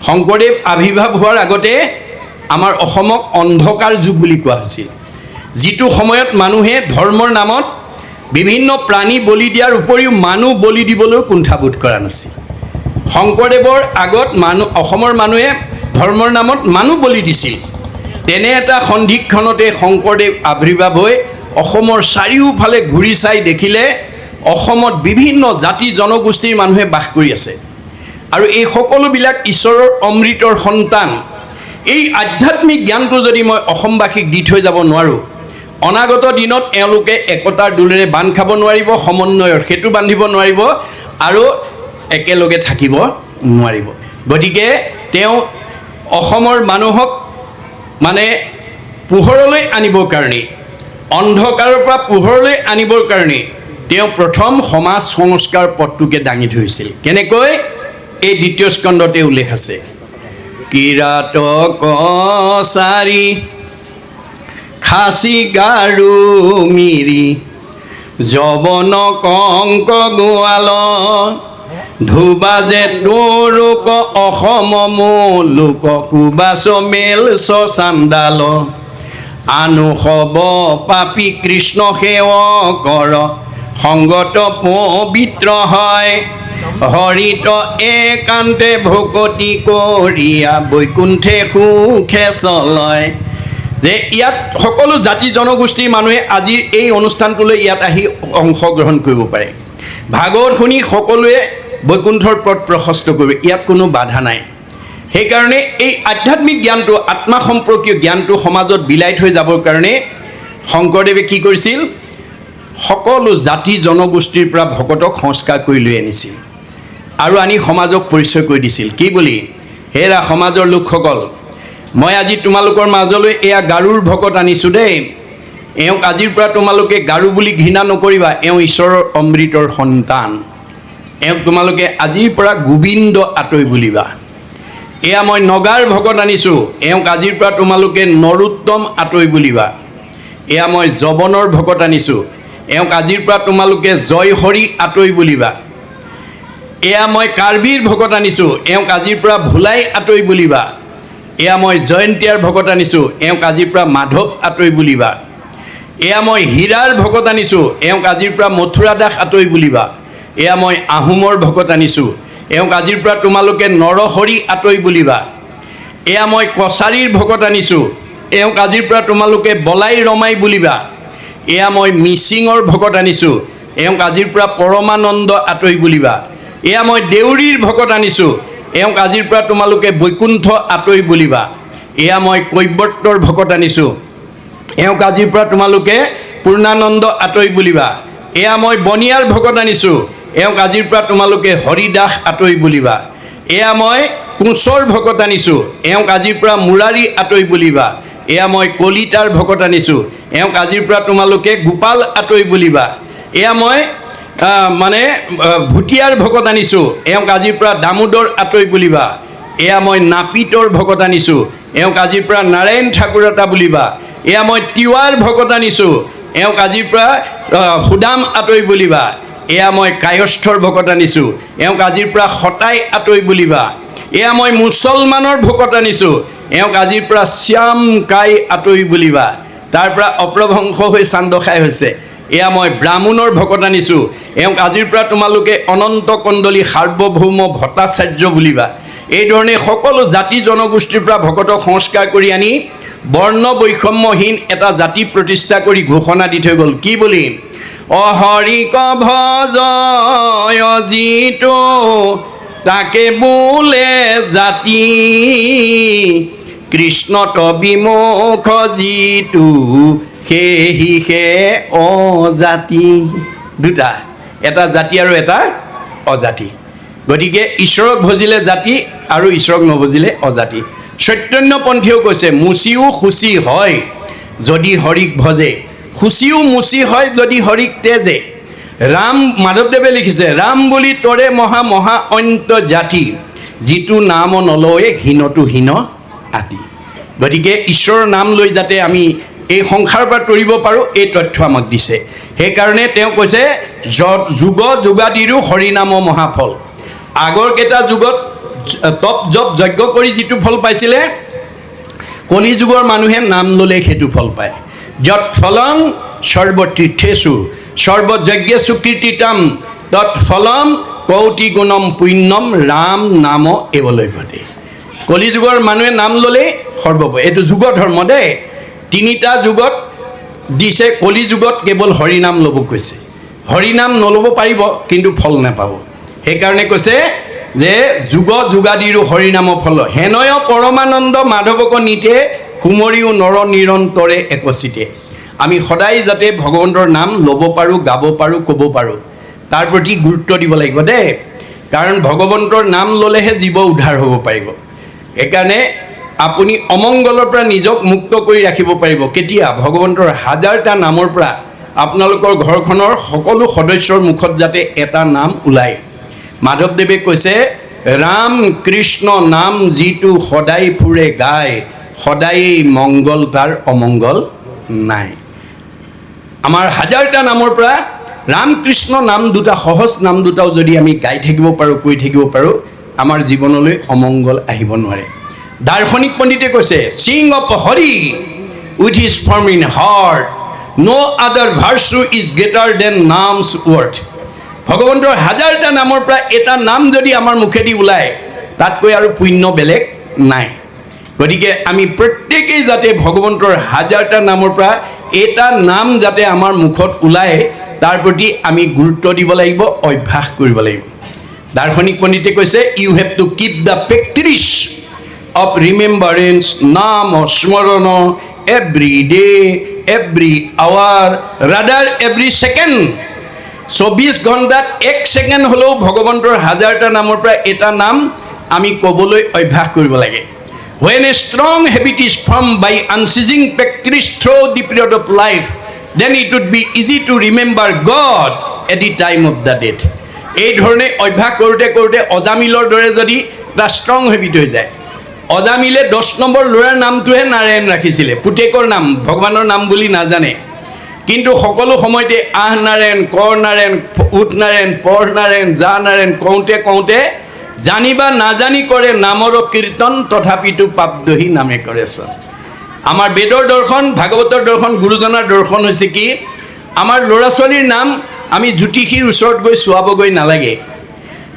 শংকৰদেৱ আৱিৰ্ভাৱ হোৱাৰ আগতে আমাৰ অসমক অন্ধকাৰ যুগ বুলি কোৱা হৈছিল, যিটো সময়ত মানুহে ধৰ্মৰ নামত বিভিন্ন প্ৰাণী বলি দিয়াৰ উপৰিও মানুহ বলি দিবলৈ কুণ্ঠাবোধ কৰা নাছিল। শংকৰদেৱৰ আগত অসমৰ মানুহে ধৰ্মৰ নামত মানুহ বলি দিছিল। তেনে এটা সন্ধিক্ষণতে শংকৰদেৱ আৱিৰ্ভাৱ হৈ অসমৰ চাৰিওফালে ঘূৰি চাই দেখিলে অসমত বিভিন্ন জাতি জনগোষ্ঠীৰ মানুহে বাস কৰি আছে। আৰু এই সকলোবিলাক ঈশ্বৰৰ অমৃতৰ সন্তান। এই আধ্যাত্মিক জ্ঞানটো যদি মই অসমবাসীক দি থৈ যাব নোৱাৰোঁ, অনাগত দিনত এওঁলোকে একতাৰ দোলেৰে বান্ধ খাব নোৱাৰিব, সমন্বয়ৰ সেতু বান্ধিব নোৱাৰিব আৰু একেলগে থাকিব নোৱাৰিব। গতিকে তেওঁ অসমৰ মানুহক পোহৰলৈ আনিবৰ কাৰণে, অন্ধকাৰৰ পৰা পোহৰলৈ আনিবৰ কাৰণে তেওঁ প্ৰথম সমাজ সংস্কাৰ পথটোকে দাঙি ধৰিছিল। কেনেকৈ? এই 2য় স্কন্ধতে উল্লেখ আছে। কিৰাত কছাৰী খাচী গাৰু মিৰি যৱন কংক গোৱাল ধুবাজে তোৰোক অসম লোক কুবাচ মেল চান্দাল আনু হব পাপী কৃষ্ণ সেৱ কৰ সংগত পবিত্ৰ হয় হৰিত একান্তে ভকতি কৰিয়া বৈকুণ্ঠে সুখে চলয়। যে ইয়াত সকলো জাতি জনগোষ্ঠীৰ মানুহে আজিৰ এই অনুষ্ঠানটোলৈ ইয়াত আহি অংশগ্ৰহণ কৰিব পাৰে। ভাগৱত শুনি সকলোৱে বৈকুণ্ঠৰ পথ প্ৰশস্ত কৰিব, ইয়াত কোনো বাধা নাই। সেইকাৰণে এই আধ্যাত্মিক জ্ঞানটো, আত্মা সম্পৰ্কীয় জ্ঞানটো সমাজত বিলাই থৈ যাবৰ কাৰণে শংকৰদেৱে কি কৰিছিল? সকলো জাতি জনগোষ্ঠীৰ পৰা ভকতক সংস্কাৰ কৰি লৈ আনিছিল আৰু আনি সমাজক পৰিচয় কৰি দিছিল। কি বুলি? হেৰা সমাজৰ লোকসকল, মই আজি তোমালোকৰ মাজলৈ এয়া গাৰুৰ ভকত আনিছোঁ দেই। এওঁক আজিৰ পৰা তোমালোকে গাৰু বুলি ঘৃণা নকৰিবা, এওঁ ঈশ্বৰৰ অমৃতৰ সন্তান। এওঁক তোমালোকে আজিৰ পৰা গোবিন্দ আতৈ বুলিবা। এয়া মই নগাৰ ভকত আনিছোঁ, এওঁক আজিৰ পৰা তোমালোকে নৰোত্তম আতৈ বুলিবা। এয়া মই যৱনৰ ভকত আনিছোঁ, এওঁক আজিৰ পৰা তোমালোকে জয় হৰি আতৈ বুলিবা। এয়া মই কাৰ্বিৰ ভকত আনিছোঁ, এওঁক আজিৰ পৰা ভোলাই আতৈ বুলিবা। এয়া মই জয়ন্তীয়াৰ ভকত আনিছোঁ, এওঁক আজিৰ পৰা মাধৱ আতৈ বুলিবা। এয়া মই হীৰাৰ ভকত আনিছোঁ, এওঁক আজিৰ পৰা মথুৰা দাস আতৈ বুলিবা। এয়া মই আহোমৰ ভকত আনিছোঁ, এওঁক আজিৰ পৰা তোমালোকে নৰহৰি আতৈ বুলিবা। এয়া মই কছাৰীৰ ভকত আনিছোঁ, এওঁক আজিৰ পৰা তোমালোকে বলাই ৰমাই বুলিবা। এয়া মই মিচিঙৰ ভকত আনিছোঁ, এওঁক আজিৰ পৰা পৰমানন্দ আতৈ বুলিবা। এয়া মই দেউৰীৰ ভকত আনিছোঁ, এওঁক আজিৰ পৰা তোমালোকে বৈকুণ্ঠ আতৈ বুলিবা। এয়া মই কৈৱৰ্তৰ ভকত আনিছোঁ, এওঁক আজিৰ পৰা তোমালোকে পূৰ্ণানন্দ আতৈ বুলিবা। এয়া মই বনিয়াৰ ভকত আনিছোঁ, এওঁক আজিৰ পৰা তোমালোকে হৰিদাস আতৈ বুলিবা। এয়া মই কোঁচৰ ভকত আনিছোঁ, এওঁক আজিৰ পৰা মুৰাৰী আতৈ বুলিবা। এয়া মই কলিতাৰ ভকত আনিছোঁ, এওঁক আজিৰ পৰা তোমালোকে গোপাল আতৈ বুলিবা। এয়া মই ভুটিয়াৰ ভকত আনিছোঁ, এওঁক আজিৰ পৰা দামোদৰ আতৈ বুলিবা। এয়া মই নাপিতৰ ভকত আনিছোঁ, এওঁক আজিৰ পৰা নাৰায়ণ ঠাকুৰতা বুলিবা। এয়া মই তিৱাৰ ভকত আনিছোঁ, এওঁক আজিৰ পৰা সুদাম আতৈ বুলিবা। এয়া মই কায়স্থৰ ভকত আনিছোঁ, এওঁক আজিৰ পৰা সতাই আতৈ বুলিবা। এয়া মই মুছলমানৰ ভকত আনিছোঁ, এওঁক আজিৰ পৰা শ্যাম কাই আতৈ বুলিবা। তাৰ পৰা অপ্ৰভংশ হৈ চান্দখাই হৈছে। এয়া মই ব্ৰাহ্মণৰ ভকত আনিছোঁ, এওঁক আজিৰ পৰা তোমালোকে অনন্ত কণ্ডলী সাৰ্বভৌম ভট্টাচাৰ্য বুলিবা। এইধৰণে সকলো জাতি জনগোষ্ঠীৰ পৰা ভকতক সংস্কাৰ কৰি আনি বৰ্ণ বৈষম্যহীন এটা জাতি প্ৰতিষ্ঠা কৰি ঘোষণা দি থৈ গ'ল। কি বুলি? অহৰিক ভজয় যিটো তাকে বোলে জাতি, কৃষ্ণত বিমুখ যিটো সেহিহে অজাতি। দুটা, এটা জাতি আৰু এটা অজাতি। গতিকে ঈশ্বৰক ভজিলে জাতি আৰু ঈশ্বৰক নভজিলে অজাতি। চৈতন্যপন্থীয়েও কৈছে, মুচিও শুচি হয় যদি হৰিক ভজে, শুচিও মুচি হয় যদি হৰিক তেজে। ৰাম, মাধৱদেৱে লিখিছে, ৰাম বুলি তৰে মহা মহা অন্ত জাতি, যিটো নাম নলয়ে হীনতো হীন আতি। গতিকে ঈশ্বৰৰ নাম লৈ যাতে আমি এই সংসাৰৰ পৰা তৰিব পাৰোঁ, এই তথ্য আমাক দিছে। সেইকাৰণে তেওঁ কৈছে, যুগ যুগাদিৰো হৰিনাম মহাফল। আগৰ কেইটা যুগত তপ জপ যজ্ঞ কৰি যিটো ফল পাইছিলে, কলি যুগৰ মানুহে নাম ল'লে সেইটো ফল পায়। যৎ ফলং সৰ্বতীৰ্থেষু সৰ্বযজ্ঞেষু কীৰ্তিতম তৎ ফলম কৌটি গুণম পুণ্যম ৰাম নাম এৱলৈভতে। কলি যুগৰ মানুহে নাম ল'লেই সৰ্বপয়। এইটো যুগ ধৰ্ম দেই। তিনিটা যুগত দিছে, কলি যুগত কেৱল হৰিনাম ল'ব কৈছে। হৰিনাম নল'ব পাৰিব কিন্তু ফল নাপাব। সেইকাৰণে কৈছে যে যুগ যুগাদিৰো হৰিনাম ফল, হেনয় পৰমানন্দ মাধৱক নিতে সুমৰিও নৰ নিৰন্তৰে একচিতে। আমি সদায় যাতে ভগৱন্তৰ নাম ল'ব পাৰোঁ, গাব পাৰোঁ, ক'ব পাৰোঁ, তাৰ প্ৰতি গুৰুত্ব দিব লাগিব দেই। কাৰণ ভগৱন্তৰ নাম ল'লেহে জীৱ উদ্ধাৰ হ'ব পাৰিব। সেইকাৰণে আপুনি অমংগলৰ পৰা নিজক মুক্ত কৰি ৰাখিব পাৰিব কেতিয়া? ভগৱন্তৰ হাজাৰটা নামৰ পৰা আপোনালোকৰ ঘৰখনৰ সকলো সদস্যৰ মুখত যাতে এটা নাম ওলায়। মাধৱদেৱে কৈছে, ৰাম কৃষ্ণ নাম যিটো সদায় ফুৰে গায়, সদায়েই মংগল তাৰ অমংগল নাই। আমাৰ হাজাৰটা নামৰ পৰা ৰাম কৃষ্ণ নাম দুটা, সহজ নাম দুটাও যদি আমি গাই থাকিব পাৰোঁ, কৈ থাকিব পাৰোঁ, আমাৰ জীৱনলৈ অমংগল আহিব নোৱাৰে। দাৰ্শনিক পণ্ডিতে কৈছে, চিং of Hari with his form in heart, no other virtue is greater than nam's worth. ভগৱন্তৰ হাজাৰটা নামৰ পৰা এটা নাম যদি আমাৰ মুখেদি ওলায় তাতকৈ আৰু পুণ্য বেলেগ নাই। গতিকে আমি প্ৰত্যেকেই যাতে ভগৱন্তৰ হাজাৰটা নামৰ পৰা এটা নাম যাতে আমাৰ মুখত ওলায় তাৰ প্ৰতি আমি গুৰুত্ব দিব লাগিব, অভ্যাস কৰিব লাগিব। দাৰ্শনিক পণ্ডিতে কৈছে you have to keep the practice of remembrance, নাম স্মৰণ every day, every hour, rather every second. 24 ঘণ্টাত 1 ছেকেণ্ড হ'লেও ভগৱন্তৰ হাজাৰটা নামৰ পৰা এটা নাম আমি ক'বলৈ অভ্যাস কৰিব লাগে। When a strong habit is formed by unceasing practice through the period of life, then it would be easy to remember God at the time of the death. এই ধৰণে অভ্যাস কৰোঁতে কৰোঁতে অজামিলৰ দৰে যদি এটা ষ্ট্ৰং হেবিট হৈ যায়। অজামিলে 10 নম্বৰ ল'ৰাৰ নামটোহে নাৰায়ণ ৰাখিছিলে, পুতেকৰ নাম, ভগৱানৰ নাম বুলি নাজানে। কিন্তু সকলো সময়তে আহ নাৰায়ণ, কৰ নাৰায়ণ, উঠ নাৰায়ণ, পঢ় নাৰায়ণ, যা নাৰায়ণ কওঁতে কওঁতে জানিবা নাজানি কৰে নামৰ কীৰ্তন, তথাপিতো পাপদহি নামে কৰে চন। আমাৰ বেদৰ দৰ্শন, ভাগৱতৰ দৰ্শন, গুৰুজনাৰ দৰ্শন হৈছে কি আমাৰ ল'ৰা ছোৱালীৰ নাম আমি জ্যোতিষীৰ ওচৰত গৈ চোৱাবগৈ নালাগে।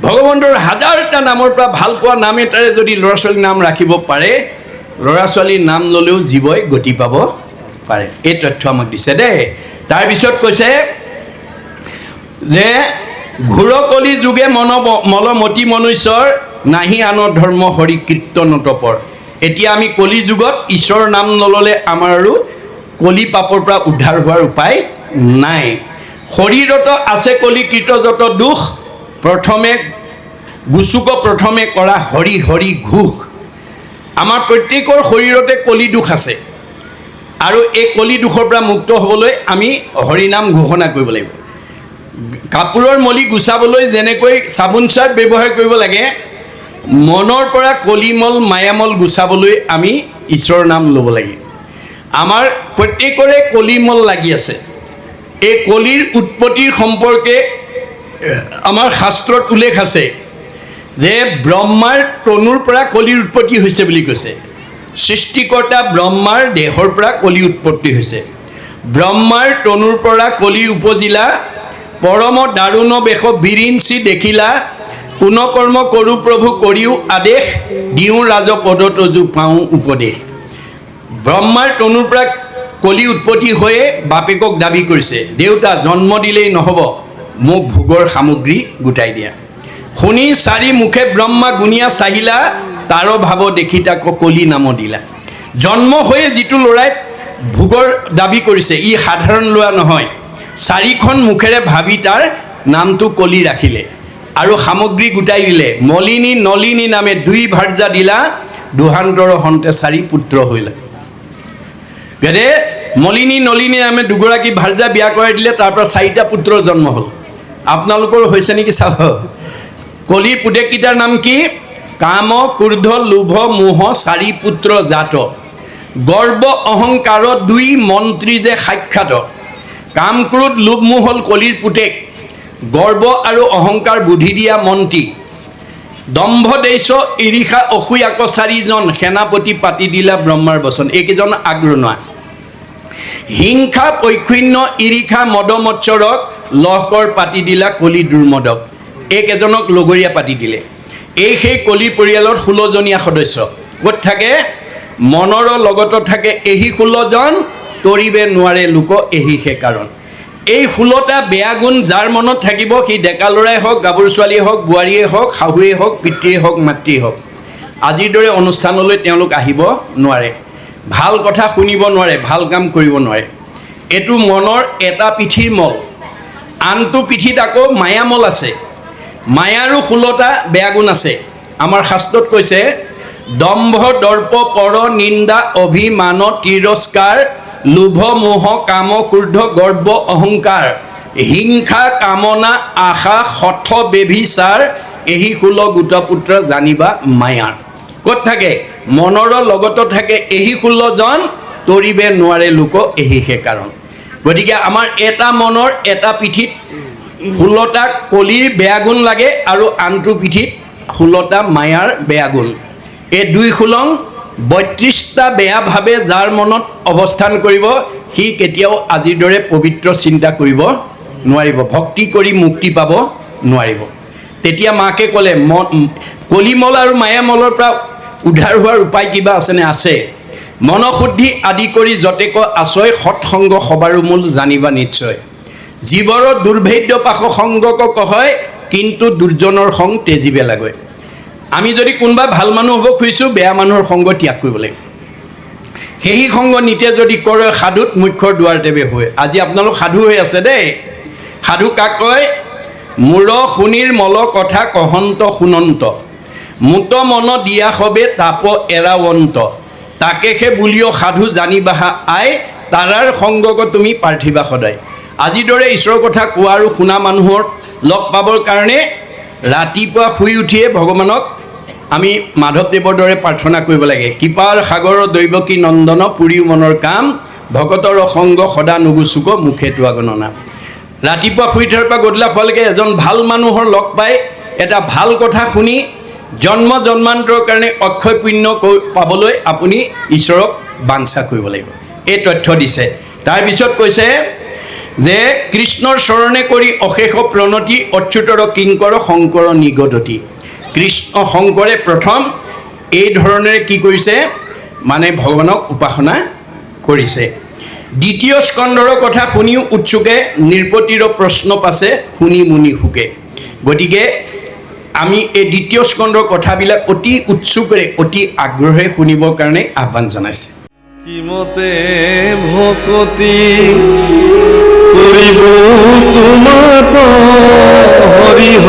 ভগৱন্তৰ হাজাৰটা নামৰ পৰা ভাল পোৱা নাম এটাৰে যদি ল'ৰা ছোৱালীৰ নাম ৰাখিব পাৰে, ল'ৰা ছোৱালীৰ নাম ল'লেও জীৱই গতি পাব পাৰে। এই তথ্য আমাক দিছে দেই। তাৰপিছত কৈছে যে ঘোৰকলি যুগে মলমতি মনুষ্যৰ নাহি আন ধৰ্ম হৰি কীৰ্তন তপৰ। এতিয়া আমি কলি যুগত ঈশ্বৰৰ নাম নল'লে আমাৰ আৰু কলি পাপৰ পৰা উদ্ধাৰ হোৱাৰ উপায় নাই। শৰীৰত আছে কলি কীৰ্ত যত দুখ, প্ৰথমে গুচুক প্ৰথমে কৰা হৰি হৰি ঘোষ। আমাৰ প্ৰত্যেকৰ শৰীৰতে কলি দুখ আছে আৰু এই কলি দুখৰ পৰা মুক্ত হ'বলৈ আমি হৰিনাম ঘোষণা কৰিব লাগিব। কাপোৰৰ মলি গুচাবলৈ যেনেকৈ চাবোন চাৰ্ট ব্যৱহাৰ কৰিব লাগে, মনৰ পৰা কলিমল মায়ামল গুচাবলৈ আমি ঈশ্বৰৰ নাম ল'ব লাগে। আমাৰ প্ৰত্যেকৰে কলিমল লাগি আছে। এই কলিৰ উৎপত্তিৰ সম্পৰ্কে আমাৰ শাস্ত্ৰত উল্লেখ আছে যে ব্ৰহ্মাৰ তনুৰ পৰা কলিৰ উৎপত্তি হৈছে বুলি কৈছে। সৃষ্টিকৰ্তা ব্ৰহ্মাৰ দেহৰ পৰা কলি উৎপত্তি হৈছে। ব্ৰহ্মাৰ তনুৰ পৰা কলি উপজিলা, পৰম দাৰুণ বেশ বিৰিঞ্চি দেখিলা, পুনঃকৰ্ম কৰোঁ প্ৰভু কৰিও আদেশ, দিওঁ ৰাজ পদতজু পাওঁ উপদেশ। ব্ৰহ্মাৰ তনুৰ পৰা কলি উৎপত্তি হৈয়ে বাপেকক দাবী কৰিছে, দেউতা জন্ম দিলেই নহ'ব, মোক ভোগৰ সামগ্ৰী গোটাই দিয়া। শুনি চাৰি মুখে ব্ৰহ্মা গুণিয়া চাহিলা, তাৰ ভাৱ দেখি তাক কলি নাম দিলা। জন্ম হৈয়ে যিটো ল'ৰাই ভোগৰ দাবী কৰিছে ই সাধাৰণ ল'ৰা নহয়। 4খন মুখেৰে ভাবি তাৰ নামটো কলি ৰাখিলে আৰু সামগ্ৰী গোটাই দিলে। মলিনী নলিনী নামে 2 ভাৰ্যা দিলা, দুহান্তৰ হন্তে 4 পুত্ৰ হৈলা। গতিকে মলিনী নলিনী নামে 2গৰাকী ভাৰ্যা বিয়া কৰাই দিলে, তাৰ পৰা 4টা পুত্ৰৰ জন্ম হ'ল। আপোনালোকৰ হৈছে নেকি চাব। কলিৰ পুতেককেইটাৰ নাম কি? কাম ক্ৰোধ লোভ মোহ 4 পুত্ৰ জাত, গৰ্ব অহংকাৰ 2 মন্ত্ৰী যে সাক্ষাৎ। কাম ক্ৰোধ লোভ মোহ হ'ল কলিৰ পুতেক, গৰ্ব আৰু অহংকাৰ বুদ্ধি দিয়া মন্ত্ৰী, দম্ভ দেশ ঈৰ্ষা অসূয়াক 4জন সেনাপতি পাতি দিলা ব্ৰহ্মাৰ বচন। এইকেইজন আগ্ৰণুৱা। হিংসা পৈক্ষণ্য ঈৰ্ষা মদ মৎসৰক লহকৰ পাতি দিলা কলি দুৰ্মদক। এইকেইজনক লগৰীয়া পাতি দিলে। এই সেই কলি পৰিয়ালৰ 16জনীয়া সদস্য। ক'ত থাকে? মনৰ লগত থাকে এহি 16জন, তৰিবে নোৱাৰে লোক এহি সে কাৰণ। এই 16টা বেয়া গুণ যাৰ মনত থাকিব সি ডেকা ল'ৰাই হওক, গাভৰু ছোৱালীয়ে হওক, বোৱাৰীয়ে হওক, শাহুৱে হওক, পিতৃয়ে হওক, মাতৃয়ে হওক, আজিৰ দৰে অনুষ্ঠানলৈ তেওঁলোক আহিব নোৱাৰে, ভাল কথা শুনিব নোৱাৰে, ভাল কাম কৰিব নোৱাৰে। এইটো মনৰ এটা পিঠিৰ মল, আনটো পিঠিত আকৌ মায়ামল আছে। মায়াৰো 16টা বেয়া গুণ আছে। আমাৰ শাস্ত্ৰত কৈছে দম্ভ দৰ্প পৰ নিন্দা অভিমান তিৰস্কাৰ, লোভ মোহ কাম ক্ৰোধ গৰ্ব অহংকাৰ, হিংসা কামনা আশা হঠ বেভিচাৰ, এহি 16 গোটপুত্ৰ জানিবা মায়াৰ। ক'ত থাকে? মনৰ লগত থাকে এহি 16জন, তৰিবে নোৱাৰে লোক এহি সে কাৰণ। গতিকে আমাৰ এটা মনৰ এটা পিঠিত 16টা কলিৰ বেয়া গুণ লাগে আৰু আনটো পিঠিত 16টা মায়াৰ বেয়া গুণ। এই 2 খোলং 32টা বেয়া ভাৱে যাৰ মনত অৱস্থান কৰিব সি কেতিয়াও আজিৰ দৰে পবিত্ৰ চিন্তা কৰিব নোৱাৰিব, ভক্তি কৰি মুক্তি পাব নোৱাৰিব। তেতিয়া মাকে ক'লে কলিমল আৰু মায়ামলৰ পৰা উদ্ধাৰ হোৱাৰ উপায় কিবা আছেনে? আছে। মনশুদ্ধি আদি কৰি যতেক আছয় সৎসংগ সবাৰো মূল জানিবা নিশ্চয়। জীৱৰ দুৰ্ভেদ্য পাশ সংগক কহয় কিন্তু দুৰ্জনৰ সং তেজিবে লাগয়। আমি যদি কোনোবা ভাল মানুহ হ'ব খুজিছোঁ বেয়া মানুহৰ সংগ ত্যাগ কৰিব লাগিব। সেই সংগ নিতে যদি কৰে সাধুত মুখ্যৰ দুৱাৰ দেৱে হয়। আজি আপোনালোক সাধু হৈ আছে দেই। সাধু কাক কয়? মূৰ শুনিৰ মল কথা কহন্ত শুনন্ত, মুত মন দিয়া সবে তাপ এৰাৱন্ত, তাকে সে বুলিও সাধু জানিবাহা আই, তাৰাৰ সংগক তুমি পাৰ্থিবা সদায়। আজিৰ দৰে ঈশ্বৰৰ কথা কোৱা আৰু শুনা মানুহৰ লগ পাবৰ কাৰণে ৰাতিপুৱা শুই উঠিয়ে ভগৱানক আমি মাধৱদেৱৰ দৰে প্ৰাৰ্থনা কৰিব লাগে। কৃপাৰ সাগৰ দৈৱকী নন্দন পুৰীও মনৰ কাম, ভকতৰ সংগ সদা নুগুচুক মুখে তোৱা গণনা। ৰাতিপুৱা শুই উঠাৰ পৰা গধূলা হোৱালৈকে এজন ভাল মানুহৰ লগ পাই এটা ভাল কথা শুনি জন্ম জন্মান্তৰৰ কাৰণে অক্ষয় পুণ্য পাবলৈ আপুনি ঈশ্বৰক বাঞ্ছা কৰিব লাগিব। এই তথ্য দিছে। তাৰপিছত কৈছে যে কৃষ্ণৰ চৰণে কৰি অশেষ প্ৰণতি, অচ্যুতৰ কিংকৰ শংকৰ নিগদতি। কৃষ্ণ শংকৰে প্ৰথম এই ধৰণেৰে কি কৰিছে? মানে ভগৱানক উপাসনা কৰিছে। দ্বিতীয় স্কন্ধৰ কথা শুনিও উৎসুকে, নৃপতিৰ প্ৰশ্ন পাছে শুনি মুনি সুকে। গতিকে আমি এই দ্বিতীয় স্কন্ধৰ কথাবিলাক অতি উৎসুকেৰে অতি আগ্ৰহেৰে শুনিবৰ কাৰণে আহ্বান জনাইছে। কিমতে ভকতি কৰিব তোমাত হৰিহ